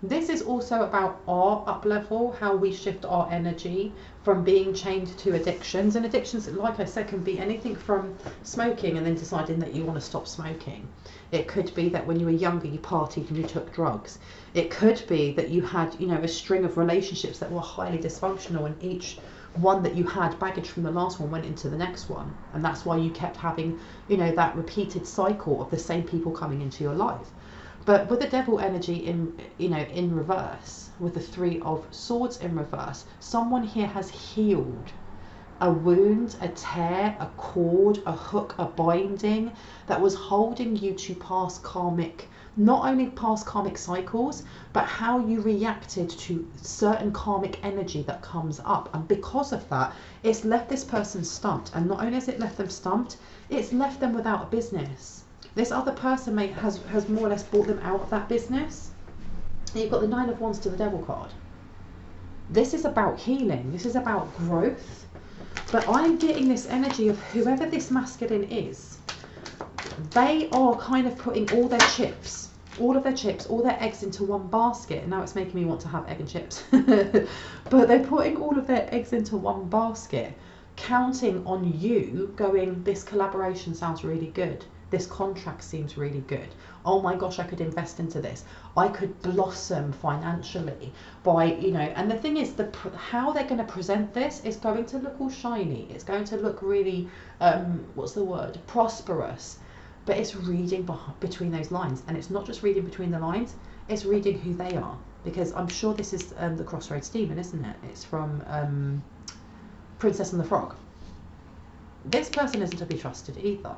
This is also about our up level, how we shift our energy from being chained to addictions. And addictions, like I said, can be anything from smoking and then deciding that you want to stop smoking. It could be that when you were younger, you partied and you took drugs. It could be that you had, a string of relationships that were highly dysfunctional, and each one that you had baggage from the last one went into the next one. And that's why you kept having, that repeated cycle of the same people coming into your life. But with the Devil energy in reverse, with the Three of Swords in reverse, someone here has healed a wound, a tear, a cord, a hook, a binding that was holding you to past karmic, not only past karmic cycles, but how you reacted to certain karmic energy that comes up. And because of that, it's left this person stumped. And not only has it left them stumped, it's left them without a business. This other person has more or less brought them out of that business. And you've got the Nine of Wands to the Devil card. This is about healing. This is about growth. But I'm getting this energy of whoever this masculine is, they are kind of putting all their chips, all their eggs into one basket. And now it's making me want to have egg and chips. But they're putting all of their eggs into one basket, counting on you, going, this collaboration sounds really good. This contract seems really good. Oh my gosh, I could invest into this. I could blossom financially by, and the thing is, how they're going to present this is going to look all shiny. It's going to look really, prosperous. But it's reading between those lines. And it's not just reading between the lines, it's reading who they are. Because I'm sure this is the Crossroads Demon, isn't it? It's from Princess and the Frog. This person isn't to be trusted either.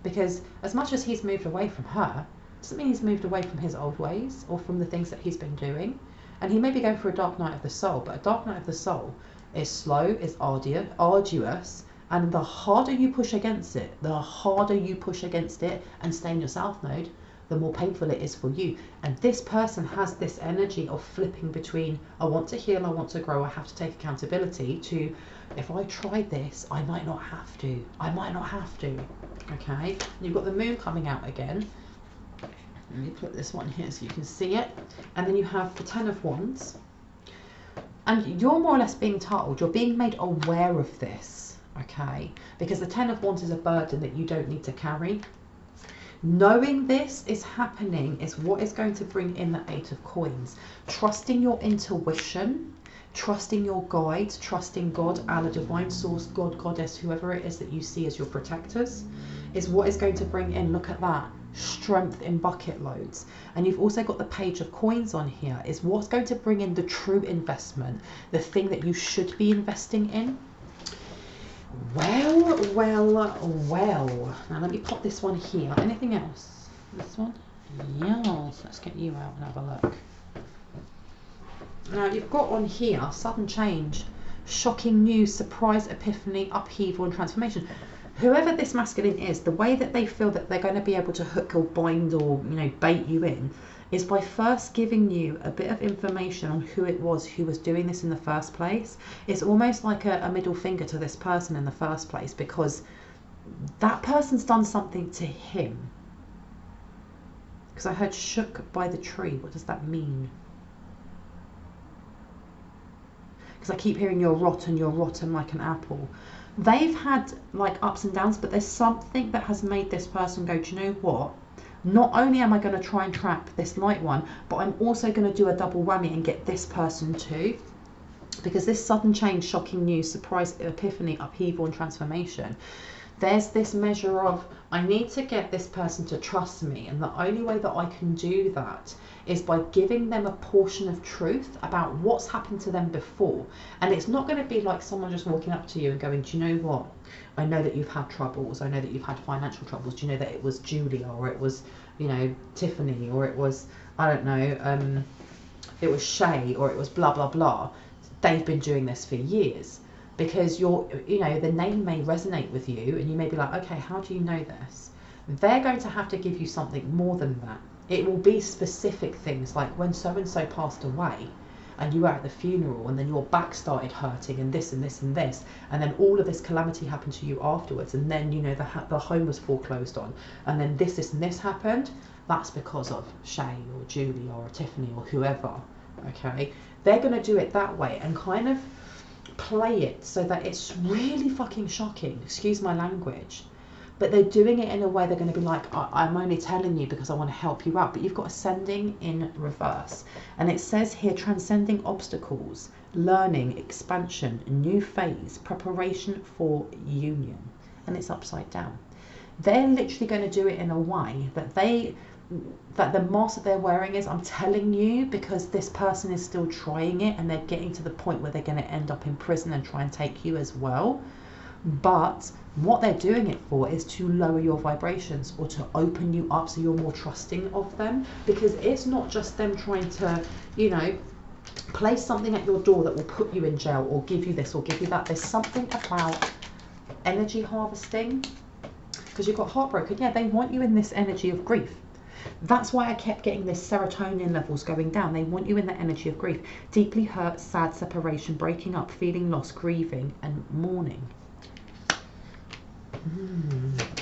Because as much as he's moved away from her, doesn't mean he's moved away from his old ways or from the things that he's been doing. And he may be going for a dark night of the soul, but a dark night of the soul is slow, is arduous, and the harder you push against it, and stay in your south node, the more painful it is for you. And this person has this energy of flipping between, I want to heal, I want to grow, I have to take accountability, to, if I try this, I might not have to. Okay, you've got the Moon coming out again. Let me put this one here so you can see it. And then you have the Ten of Wands. And you're more or less being told, you're being made aware of this, okay? Because the Ten of Wands is a burden that you don't need to carry. Knowing this is happening is what is going to bring in the Eight of Coins. Trusting your intuition, trusting your guides, trusting God, Allah, divine source, God, goddess, whoever it is that you see as your protectors, is what is going to bring in, look at that, strength in bucket loads. And you've also got the Page of Coins on here, is what's going to bring in the true investment, the thing that you should be investing in. Well. Now let me pop this one here. Anything else? This one? Yes. Let's get you out and have a look. Now you've got on here sudden change, shocking news, surprise, epiphany, upheaval and transformation. Whoever this masculine is, the way that they feel that they're going to be able to hook or bind or bait you in is by first giving you a bit of information on who it was who was doing this in the first place. It's almost like a middle finger to this person in the first place, because that person's done something to him. Because I heard shook by the tree. What does that mean? Because I keep hearing you're rotten like an apple. They've had like ups and downs, but there's something that has made this person go, do you know what? Not only am I going to try and trap this light one, but I'm also going to do a double whammy and get this person too. Because this sudden change, shocking news, surprise, epiphany, upheaval and transformation, there's this measure of, I need to get this person to trust me. And the only way that I can do that is by giving them a portion of truth about what's happened to them before. And it's not going to be like someone just walking up to you and going, do you know what? I know that you've had troubles. I know that you've had financial troubles. Do you know that it was Julia, or it was, Tiffany, or it was, I don't know, it was Shay, or it was blah, blah, blah. They've been doing this for years. because the name may resonate with you, and you may be like, okay, how do you know this? They're going to have to give you something more than that. It will be specific things, like when so and so passed away and you were at the funeral, and then your back started hurting, and this and this and this, and then all of this calamity happened to you afterwards, and then the home was foreclosed on, and then this and this happened. That's because of Shay or Julie or Tiffany or whoever. Okay, they're going to do it that way and kind of play it so that it's really fucking shocking, excuse my language, but they're doing it in a way they're going to be like, I'm only telling you because I want to help you out. But you've got ascending in reverse, and it says here, transcending obstacles, learning, expansion, new phase, preparation for union, and it's upside down. They're literally going to do it in a way that the mask that they're wearing is, I'm telling you, because this person is still trying it, and they're getting to the point where they're going to end up in prison and try and take you as well. But what they're doing it for is to lower your vibrations, or to open you up so you're more trusting of them, because it's not just them trying to, place something at your door that will put you in jail or give you this or give you that. There's something about energy harvesting, because you've got heartbroken. Yeah, they want you in this energy of grief. That's why I kept getting this serotonin levels going down. They want you in the energy of grief. Deeply hurt, sad, separation, breaking up, feeling lost, grieving, and mourning.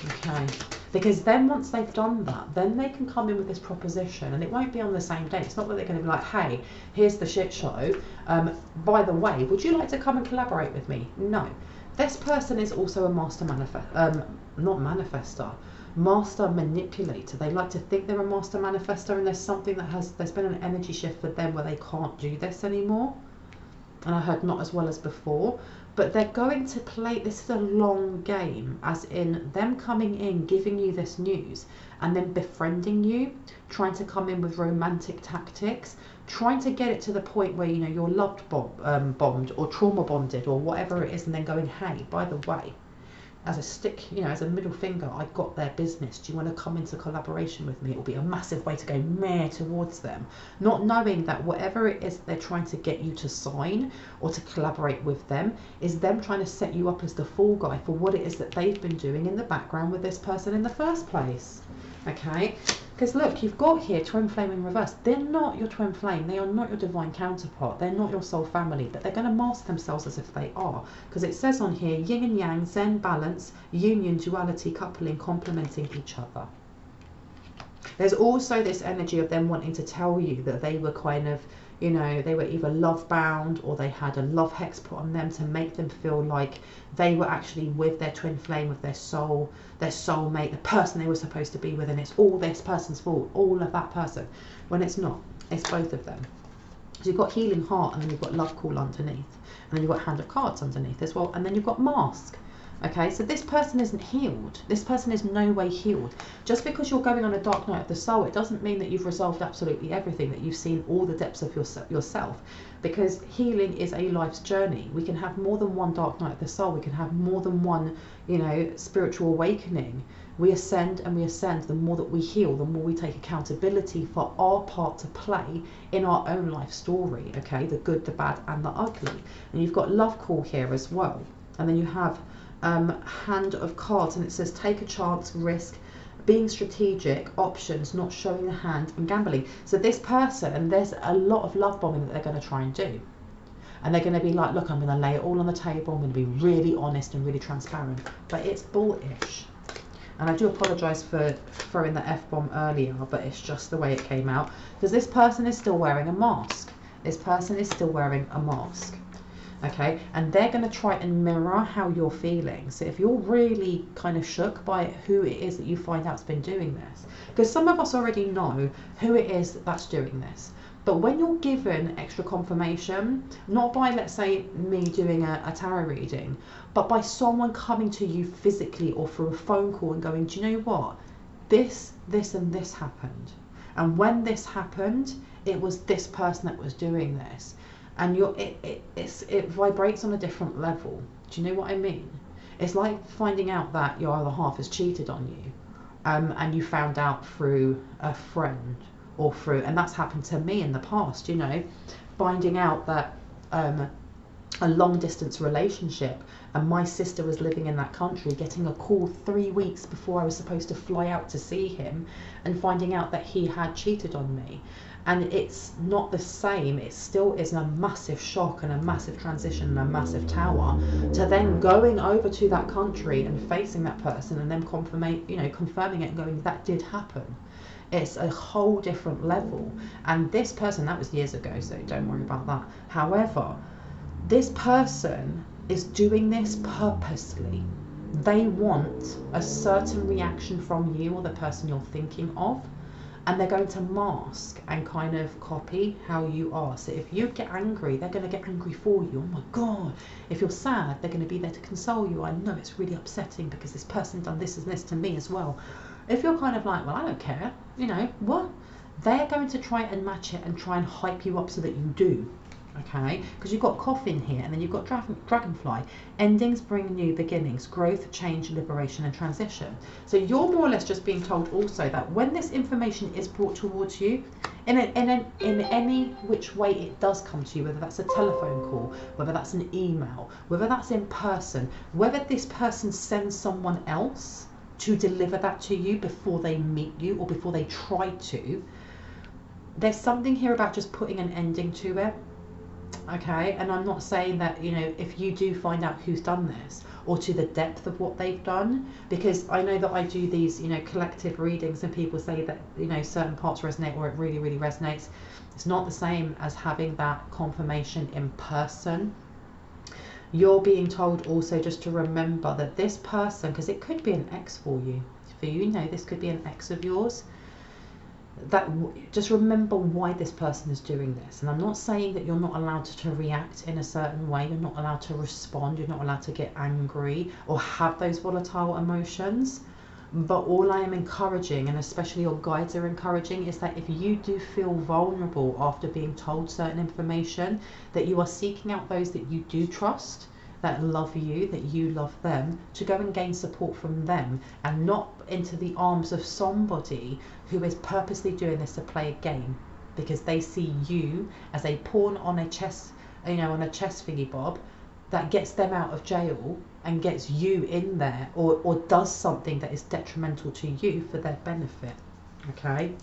Okay, because then once they've done that, then they can come in with this proposition, and it won't be on the same day. It's not that they're going to be like, hey, here's the shit show. By the way, would you like to come and collaborate with me? No. This person is also a master master manipulator. They like to think they're a master manifestor, and there's been an energy shift for them where they can't do this anymore. And I heard not as well as before, but they're going to play, this is a long game, as in them coming in, giving you this news, and then befriending you, trying to come in with romantic tactics, trying to get it to the point where, you're loved bombed or trauma bonded or whatever it is, and then going, hey, by the way, as a stick, as a middle finger, I got their business. Do you want to come into collaboration with me? It will be a massive way to go meh towards them. Not knowing that whatever it is they're trying to get you to sign or to collaborate with them is them trying to set you up as the fall guy for what it is that they've been doing in the background with this person in the first place. Okay? Because look, you've got here twin flame in reverse. They're not your twin flame. They are not your divine counterpart. They're not your soul family, but they're going to mask themselves as if they are. Because it says on here, yin and yang, zen, balance, union, duality, coupling, complementing each other. There's also this energy of them wanting to tell you that they were kind of, they were either love bound, or they had a love hex put on them to make them feel like they were actually with their twin flame, with their soul, their soulmate, the person they were supposed to be with, and it's all this person's fault, all of that person, when it's not. It's both of them. So you've got healing heart, and then you've got love call underneath, and then you've got hand of cards underneath as well, and then you've got mask. Okay, so this person isn't healed. This person is no way healed. Just because you're going on a dark night of the soul, it doesn't mean that you've resolved absolutely everything, that you've seen all the depths of yourself. Because healing is a life's journey. We can have more than one dark night of the soul. We can have more than one, spiritual awakening. We ascend and we ascend. The more that we heal, the more we take accountability for our part to play in our own life story. Okay, the good, the bad, and the ugly. And you've got love call here as well. And then you have hand of cards, and it says take a chance, risk, being strategic, options, not showing the hand, and gambling. So this person, there's a lot of love bombing that they're going to try and do, and they're going to be like, look, I'm going to lay it all on the table, I'm going to be really honest and really transparent, but it's bullish. And I do apologize for throwing the F-bomb earlier, but it's just the way it came out, because this person is still wearing a mask. This person is still wearing a mask. Okay, and they're going to try and mirror how you're feeling. So if you're really kind of shook by who it is that you find out's been doing this, because some of us already know who it is that's doing this, but when you're given extra confirmation, not by, let's say, me doing a tarot reading, but by someone coming to you physically or through a phone call and going, do you know what, this and this happened, and when this happened, it was this person that was doing this. And it vibrates on a different level. Do you know what I mean? It's like finding out that your other half has cheated on you, and you found out through a friend or through, and that's happened to me in the past. Finding out that a long distance relationship, and my sister was living in that country, getting a call 3 weeks before I was supposed to fly out to see him and finding out that he had cheated on me. And it's not the same. It still is a massive shock and a massive transition and a massive tower to then going over to that country and facing that person and then confirming it and going, that did happen. It's a whole different level. And this person, that was years ago, so don't worry about that. However, this person is doing this purposely. They want a certain reaction from you or the person you're thinking of, and they're going to mask and kind of copy how you are. So if you get angry, they're going to get angry for you. Oh my God. If you're sad, they're going to be there to console you. I know it's really upsetting because this person done this and this to me as well. If you're kind of like, well, I don't care, what? They're going to try and match it and try and hype you up so that you do. Okay, because you've got coffin here, and then you've got dragonfly. Endings bring new beginnings, growth, change, liberation, and transition. So you're more or less just being told also that when this information is brought towards you, in any which way it does come to you, whether that's a telephone call, whether that's an email, whether that's in person, whether this person sends someone else to deliver that to you before they meet you or before they try to, there's something here about just putting an ending to it. Okay, and I'm not saying that, if you do find out who's done this or to the depth of what they've done, because I know that I do these, collective readings, and people say that, certain parts resonate or it really, really resonates. It's not the same as having that confirmation in person. You're being told also just to remember that this person, because it could be an ex for you, this could be an ex of yours, that just remember why this person is doing this. And I'm not saying that you're not allowed to react in a certain way, you're not allowed to respond, you're not allowed to get angry or have those volatile emotions, but all I am encouraging, and especially your guides are encouraging, is that if you do feel vulnerable after being told certain information, that you are seeking out those that you do trust, that love you, that you love them, to go and gain support from them, and not into the arms of somebody who is purposely doing this to play a game, because they see you as a pawn on a chess, on a chess thingy bob that gets them out of jail and gets you in there, or does something that is detrimental to you for their benefit. Okay,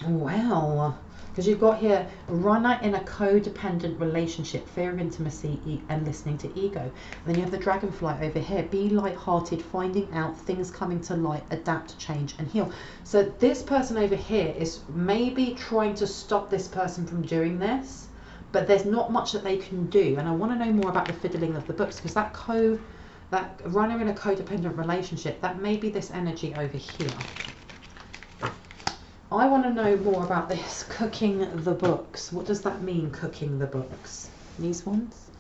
well, because you've got here, runner in a codependent relationship, fear of intimacy and listening to ego. And then you have the dragonfly over here, be light-hearted, finding out things coming to light, adapt, change, and heal. So this person over here is maybe trying to stop this person from doing this, but there's not much that they can do. And I want to know more about the fiddling of the books, because that runner in a codependent relationship, that may be this energy over here. I want to know more about this, cooking the books. What does that mean, cooking the books? These ones?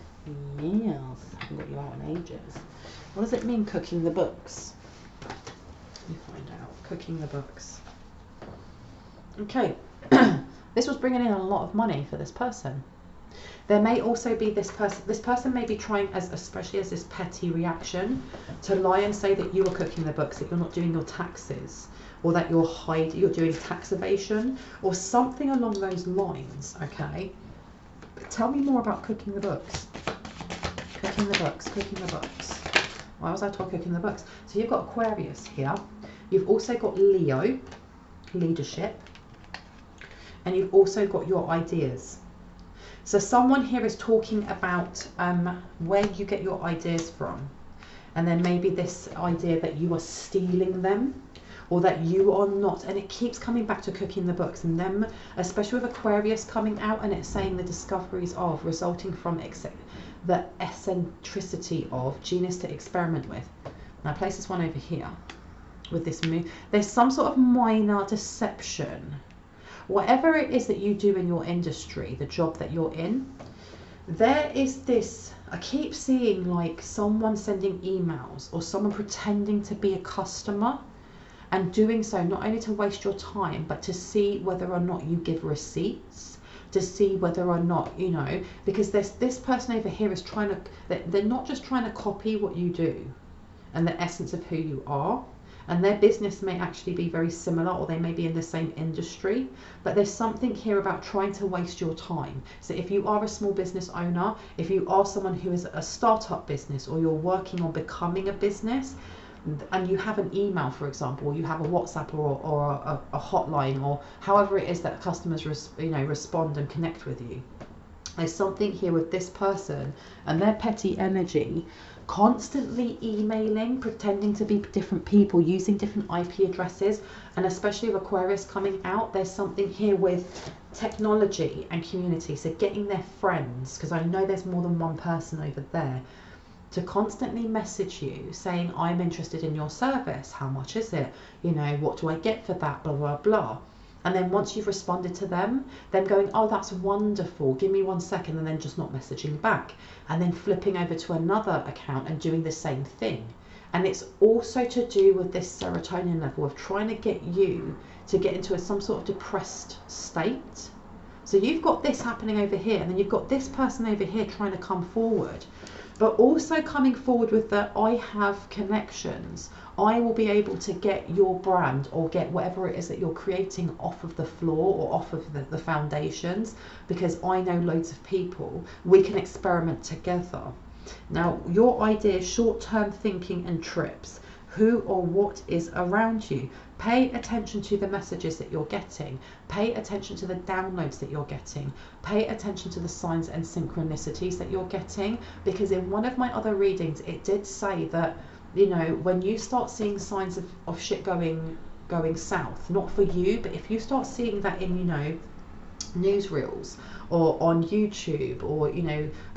Yes, I haven't got you out in ages. What does it mean, cooking the books? Let me find out. Cooking the books. Okay, this was bringing in a lot of money for this person. There may also be this person may be trying, especially as this petty reaction, to lie and say that you are cooking the books, that you're not doing your taxes, or that you're doing tax evasion, or something along those lines. Okay, but tell me more about cooking the books. Cooking the books, cooking the books. Why was I talking cooking the books? So you've got Aquarius here. You've also got Leo, leadership, and you've also got your ideas. So someone here is talking about where you get your ideas from, and then maybe this idea that you are stealing them, or that you are not, and it keeps coming back to cooking the books, and them, especially with Aquarius coming out, and it's saying the discoveries of, resulting from the eccentricity of, genius to experiment with. Now I place this one over here with this move. There's some sort of minor deception. Whatever it is that you do in your industry, the job that you're in, there is this, I keep seeing like someone sending emails or someone pretending to be a customer, and doing so not only to waste your time, but to see whether or not you give receipts, to see whether or not, because this person over here is trying to, they're not just trying to copy what you do and the essence of who you are, and their business may actually be very similar, or they may be in the same industry, but there's something here about trying to waste your time. So if you are a small business owner, if you are someone who is a startup business, or you're working on becoming a business, and you have an email, for example, or you have a WhatsApp or a hotline, or however it is that customers respond and connect with you, there's something here with this person and their petty energy, constantly emailing, pretending to be different people, using different IP addresses, and especially with Aquarius coming out, there's something here with technology and community. So getting their friends, because I know there's more than one person over there, to constantly message you saying, I'm interested in your service, how much is it, what do I get for that, blah blah blah. And then once you've responded to them, then going, oh, that's wonderful, give me 1 second, and then just not messaging back, and then flipping over to another account and doing the same thing. And it's also to do with this serotonin level of trying to get you to get into some sort of depressed state. So you've got this happening over here, and then you've got this person over here trying to come forward, but also coming forward with the, I have connections, I will be able to get your brand or get whatever it is that you're creating off of the floor or off of the foundations, because I know loads of people, we can experiment together. Now your idea is short-term thinking and trips. Who or what is around you? Pay attention to the messages that you're getting. Pay attention to the downloads that you're getting. Pay attention to the signs and synchronicities that you're getting, because in one of my other readings it did say that, when you start seeing signs of shit going south, not for you, but if you start seeing that in newsreels or on YouTube or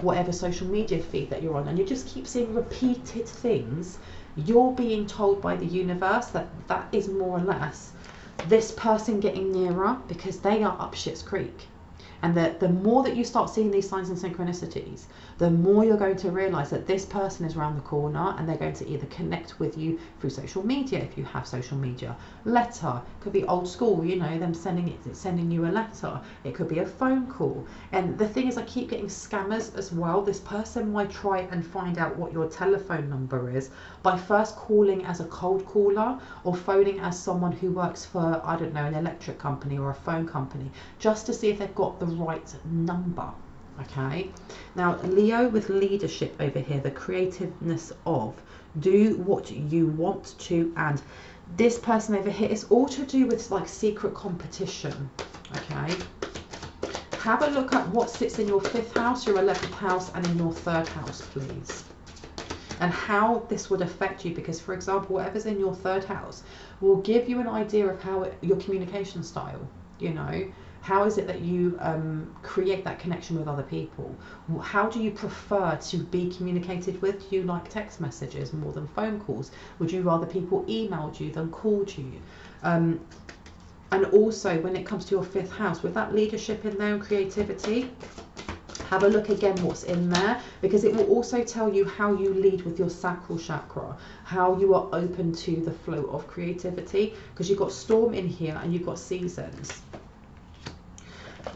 whatever social media feed that you're on, and you just keep seeing repeated things, you're being told by the universe that that is more or less this person getting nearer, because they are up shit's creek. And the more that you start seeing these signs and synchronicities, the more you're going to realize that this person is around the corner, and they're going to either connect with you through social media, if you have social media, letter, could be old school, them sending you a letter, it could be a phone call. And the thing is, I keep getting scammers as well. This person might try and find out what your telephone number is by first calling as a cold caller, or phoning as someone who works for, I don't know, an electric company or a phone company, just to see if they've got the right number. Okay, now Leo with leadership over here, the creativeness of do what you want to, and this person over here is all to do with like secret competition. Okay, have a look at what sits in your 5th house, your 11th house, and in your 3rd house, please, and how this would affect you, because for example, whatever's in your 3rd house will give you an idea of how your communication style, how is it that you create that connection with other people? How do you prefer to be communicated with? Do you like text messages more than phone calls? Would you rather people emailed you than called you? And also when it comes to your 5th house, with that leadership in there and creativity, have a look again what's in there, because it will also tell you how you lead with your sacral chakra, how you are open to the flow of creativity, because you've got storm in here and you've got seasons.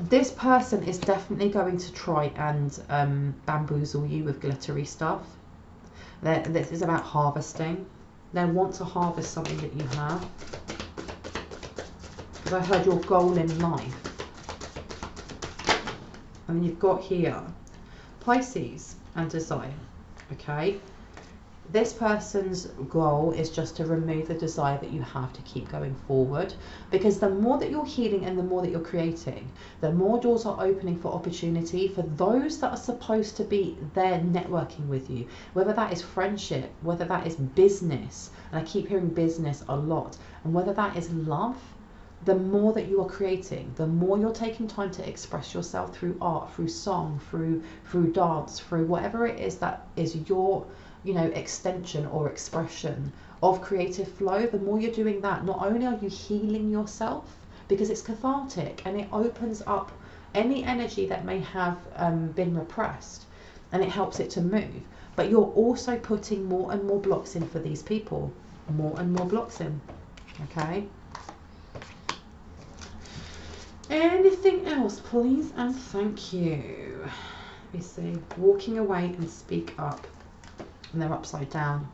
This person is definitely going to try and bamboozle you with glittery stuff. This is about harvesting. They want to harvest something that you have. Because I heard your goal in life. And you've got here Pisces and desire. Okay, this person's goal is just to remove the desire that you have to keep going forward, because the more that you're healing and the more that you're creating, the more doors are opening for opportunity for those that are supposed to be there networking with you, whether that is friendship, whether that is business, and I keep hearing business a lot, and whether that is love. The more that you are creating, the more you're taking time to express yourself through art, through song, through dance, through whatever it is that is your extension or expression of creative flow. The more you're doing that, not only are you healing yourself, because it's cathartic and it opens up any energy that may have been repressed, and it helps it to move, but you're also putting more and more blocks in for these people, more and more blocks in. Okay, anything else please and thank you. Let me see. Walking away and speak up. And they're upside down.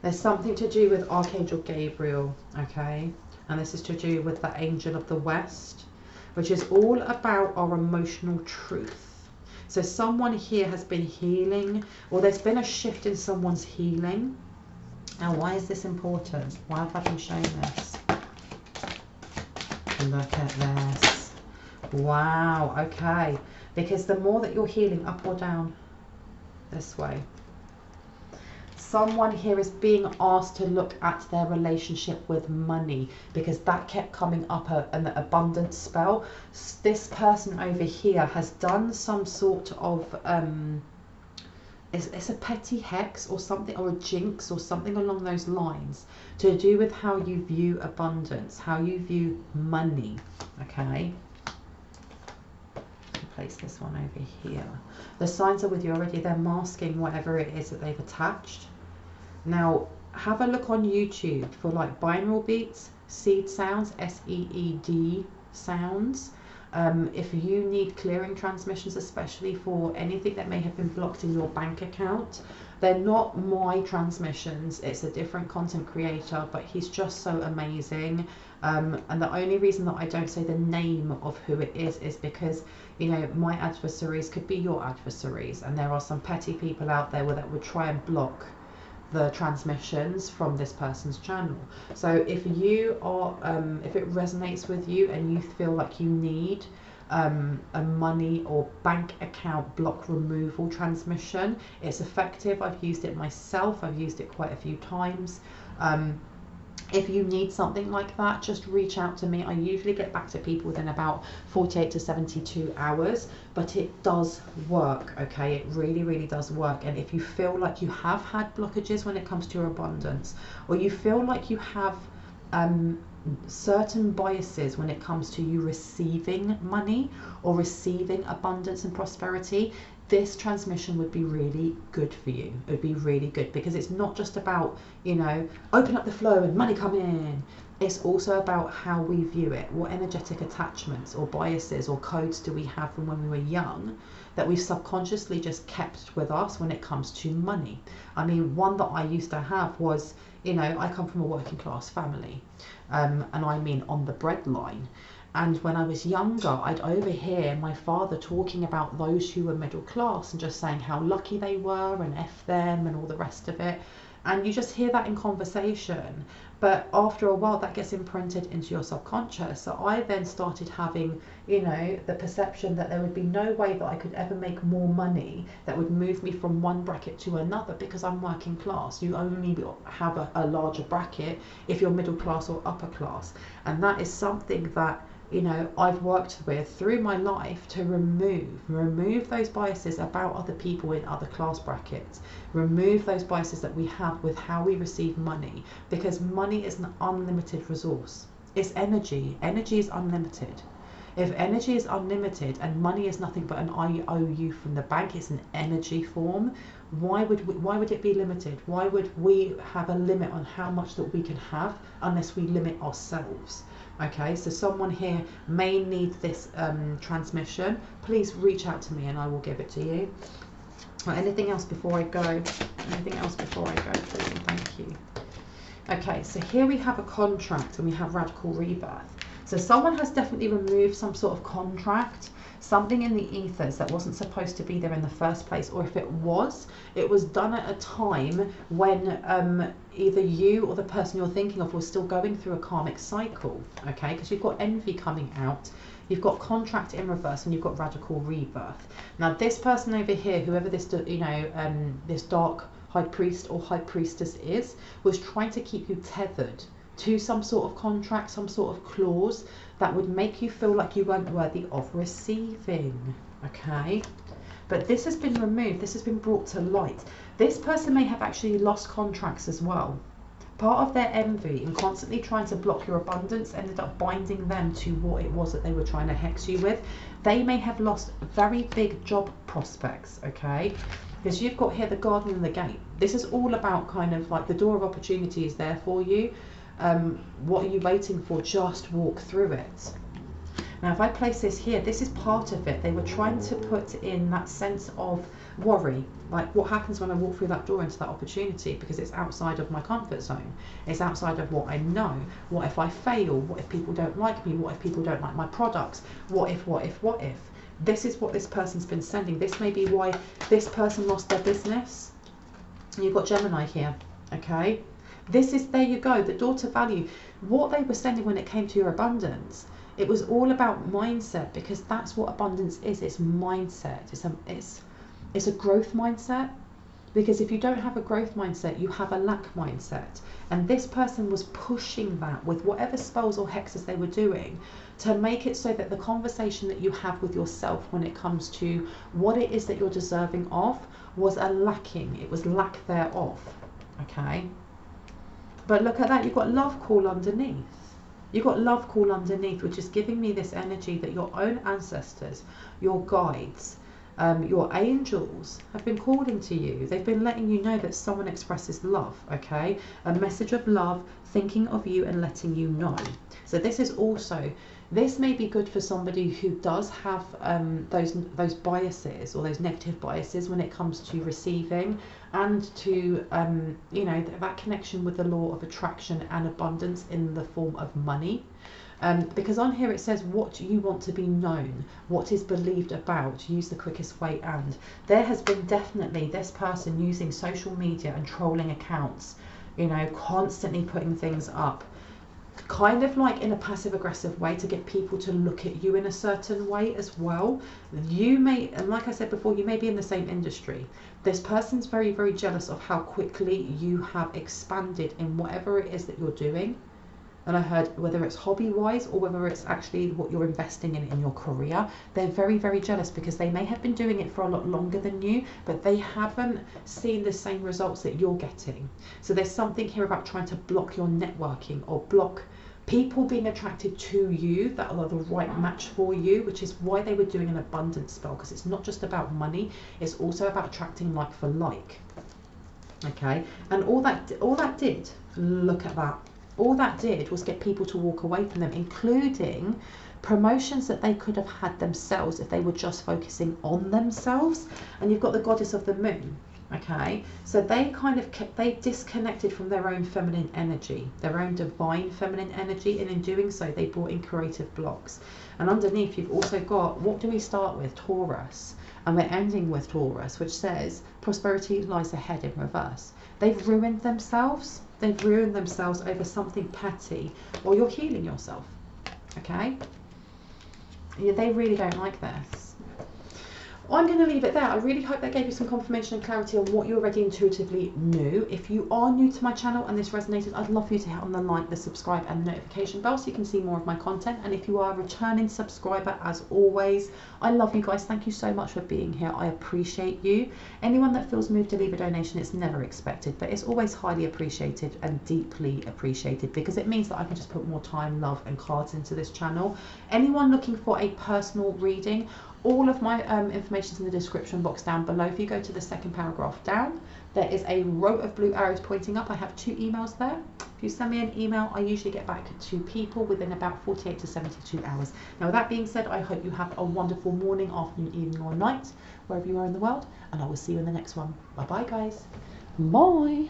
There's something to do with Archangel Gabriel, okay? And this is to do with the Angel of the West, which is all about our emotional truth. So someone here has been healing, or there's been a shift in someone's healing. Now, why is this important? Why have I been showing this? Look at this. Wow, okay. Because the more that you're healing, up or down, this way, someone here is being asked to look at their relationship with money, because that kept coming up, an abundance spell. This person over here has done some sort of it's a petty hex or something, or a jinx or something along those lines, to do with how you view abundance, how you view money. Okay, place this one over here. The signs are with you already. They're masking whatever it is that they've attached. Now, have a look on YouTube for like binaural beats, seed sounds, SEED sounds. If you need clearing transmissions, especially for anything that may have been blocked in your bank account, they're not my transmissions. It's a different content creator, but he's just so amazing. And the only reason that I don't say the name of who it is because, you know, my adversaries could be your adversaries, and there are some petty people out there that would try and block the transmissions from this person's channel. So if you are if it resonates with you and you feel like you need a money or bank account block removal transmission, it's effective. I've used it myself. I've used it quite a few times. If you need something like that, just reach out to me. I usually get back to people within about 48 to 72 hours, but it does work, okay? It really, really does work. And if you feel like you have had blockages when it comes to your abundance, or you feel like you have certain biases when it comes to you receiving money or receiving abundance and prosperity, this transmission would be really good for you. It would be really good, because it's not just about, you know, open up the flow and money come in. It's also about how we view it. What energetic attachments or biases or codes do we have from when we were young that we've subconsciously just kept with us when it comes to money? I mean, one that I used to have was, you know, I come from a working class family, and I mean on the breadline. And when I was younger, I'd overhear my father talking about those who were middle class and just saying how lucky they were and F them and all the rest of it. And you just hear that in conversation. But after a while, that gets imprinted into your subconscious. So I then started having, you know, the perception that there would be no way that I could ever make more money that would move me from one bracket to another, because I'm working class. You only have a larger bracket if you're middle class or upper class. And that is something that, you know, I've worked with through my life to remove those biases about other people in other class brackets, remove those biases that we have with how we receive money, because money is an unlimited resource. It's energy. Energy is unlimited. If energy is unlimited and money is nothing but an IOU from the bank, it's an energy form, why would it be limited? Why would we have a limit on how much that we can have unless we limit ourselves? Okay, so someone here may need this transmission. Please reach out to me and I will give it to you. Anything else before I go? Anything else before I go, please? Thank you. Okay, so here we have a contract and we have radical rebirth. So someone has definitely removed some sort of contract, something in the ethers that wasn't supposed to be there in the first place, or if it was done at a time when either you or the person you're thinking of was still going through a karmic cycle, okay? Because you've got envy coming out, you've got contract in reverse, and you've got radical rebirth. Now this person over here, whoever this, you know, this dark high priest or high priestess is, was trying to keep you tethered to some sort of contract, some sort of clause that would make you feel like you weren't worthy of receiving, okay? But this has been removed, this has been brought to light. This person may have actually lost contracts as well. Part of their envy and constantly trying to block your abundance ended up binding them to what it was that they were trying to hex you with. They may have lost very big job prospects, okay? Because you've got here the garden and the gate. This is all about kind of like the door of opportunity is there for you. What are you waiting for? Just walk through it. Now, if I place this here, this is part of it. They were trying to put in that sense of worry, like what happens when I walk through that door into that opportunity, because it's outside of my comfort zone. It's outside of what I know. What if I fail? What if people don't like me? What if people don't like my products? What if, what if, what if? This is what this person's been sending. This may be why this person lost their business. You've got Gemini here, okay? This is, there you go, the door to value. What they were sending when it came to your abundance, it was all about mindset, because that's what abundance is. It's mindset. It's a growth mindset, because if you don't have a growth mindset, you have a lack mindset. And this person was pushing that with whatever spells or hexes they were doing to make it so that the conversation that you have with yourself when it comes to what it is that you're deserving of was a lacking. It was lack thereof, okay? But look at that, you've got love call underneath. You've got love call underneath, which is giving me this energy that your own ancestors, your guides, your angels have been calling to you. They've been letting you know that someone expresses love, okay? A message of love, thinking of you and letting you know. So this is also, this may be good for somebody who does have those biases, or those negative biases when it comes to receiving, and to you know, that connection with the law of attraction and abundance in the form of money. Because on here it says what you want to be known, what is believed about, use the quickest way. And there has been definitely this person using social media and trolling accounts, you know, constantly putting things up, kind of like in a passive aggressive way to get people to look at you in a certain way as well. You may, and like I said before, you may be in the same industry. This person's very, very jealous of how quickly you have expanded in whatever it is that you're doing. And I heard whether it's hobby-wise or whether it's actually what you're investing in your career, they're very, very jealous, because they may have been doing it for a lot longer than you, but they haven't seen the same results that you're getting. So there's something here about trying to block your networking, or block people being attracted to you that are the right match for you, which is why they were doing an abundance spell, because it's not just about money, it's also about attracting like for like. Okay, and all that did, look at that. All that did was get people to walk away from them, including promotions that they could have had themselves if they were just focusing on themselves. And you've got the goddess of the moon, okay? So they kind of they disconnected from their own feminine energy, their own divine feminine energy, and in doing so, they brought in creative blocks. And underneath, you've also got, what do we start with? Taurus. And we're ending with Taurus, which says prosperity lies ahead in reverse. They've ruined themselves. They've ruined themselves over something petty, or you're healing yourself, okay? Yeah, they really don't like this. I'm going to leave it there. I really hope that gave you some confirmation and clarity on what you already intuitively knew. If you are new to my channel and this resonated, I'd love for you to hit on the like, the subscribe and notification bell so you can see more of my content. And if you are a returning subscriber, as always, I love you guys. Thank you so much for being here. I appreciate you. Anyone that feels moved to leave a donation, it's never expected, but it's always highly appreciated and deeply appreciated, because it means that I can just put more time, love and cards into this channel. Anyone looking for a personal reading, all of my information is in the description box down below. If you go to the second paragraph down, there is a row of blue arrows pointing up. I have 2 emails there. If you send me an email, I usually get back to people within about 48 to 72 hours. Now, with that being said, I hope you have a wonderful morning, afternoon, evening or night, wherever you are in the world, and I will see you in the next one. Bye-bye, guys. Bye.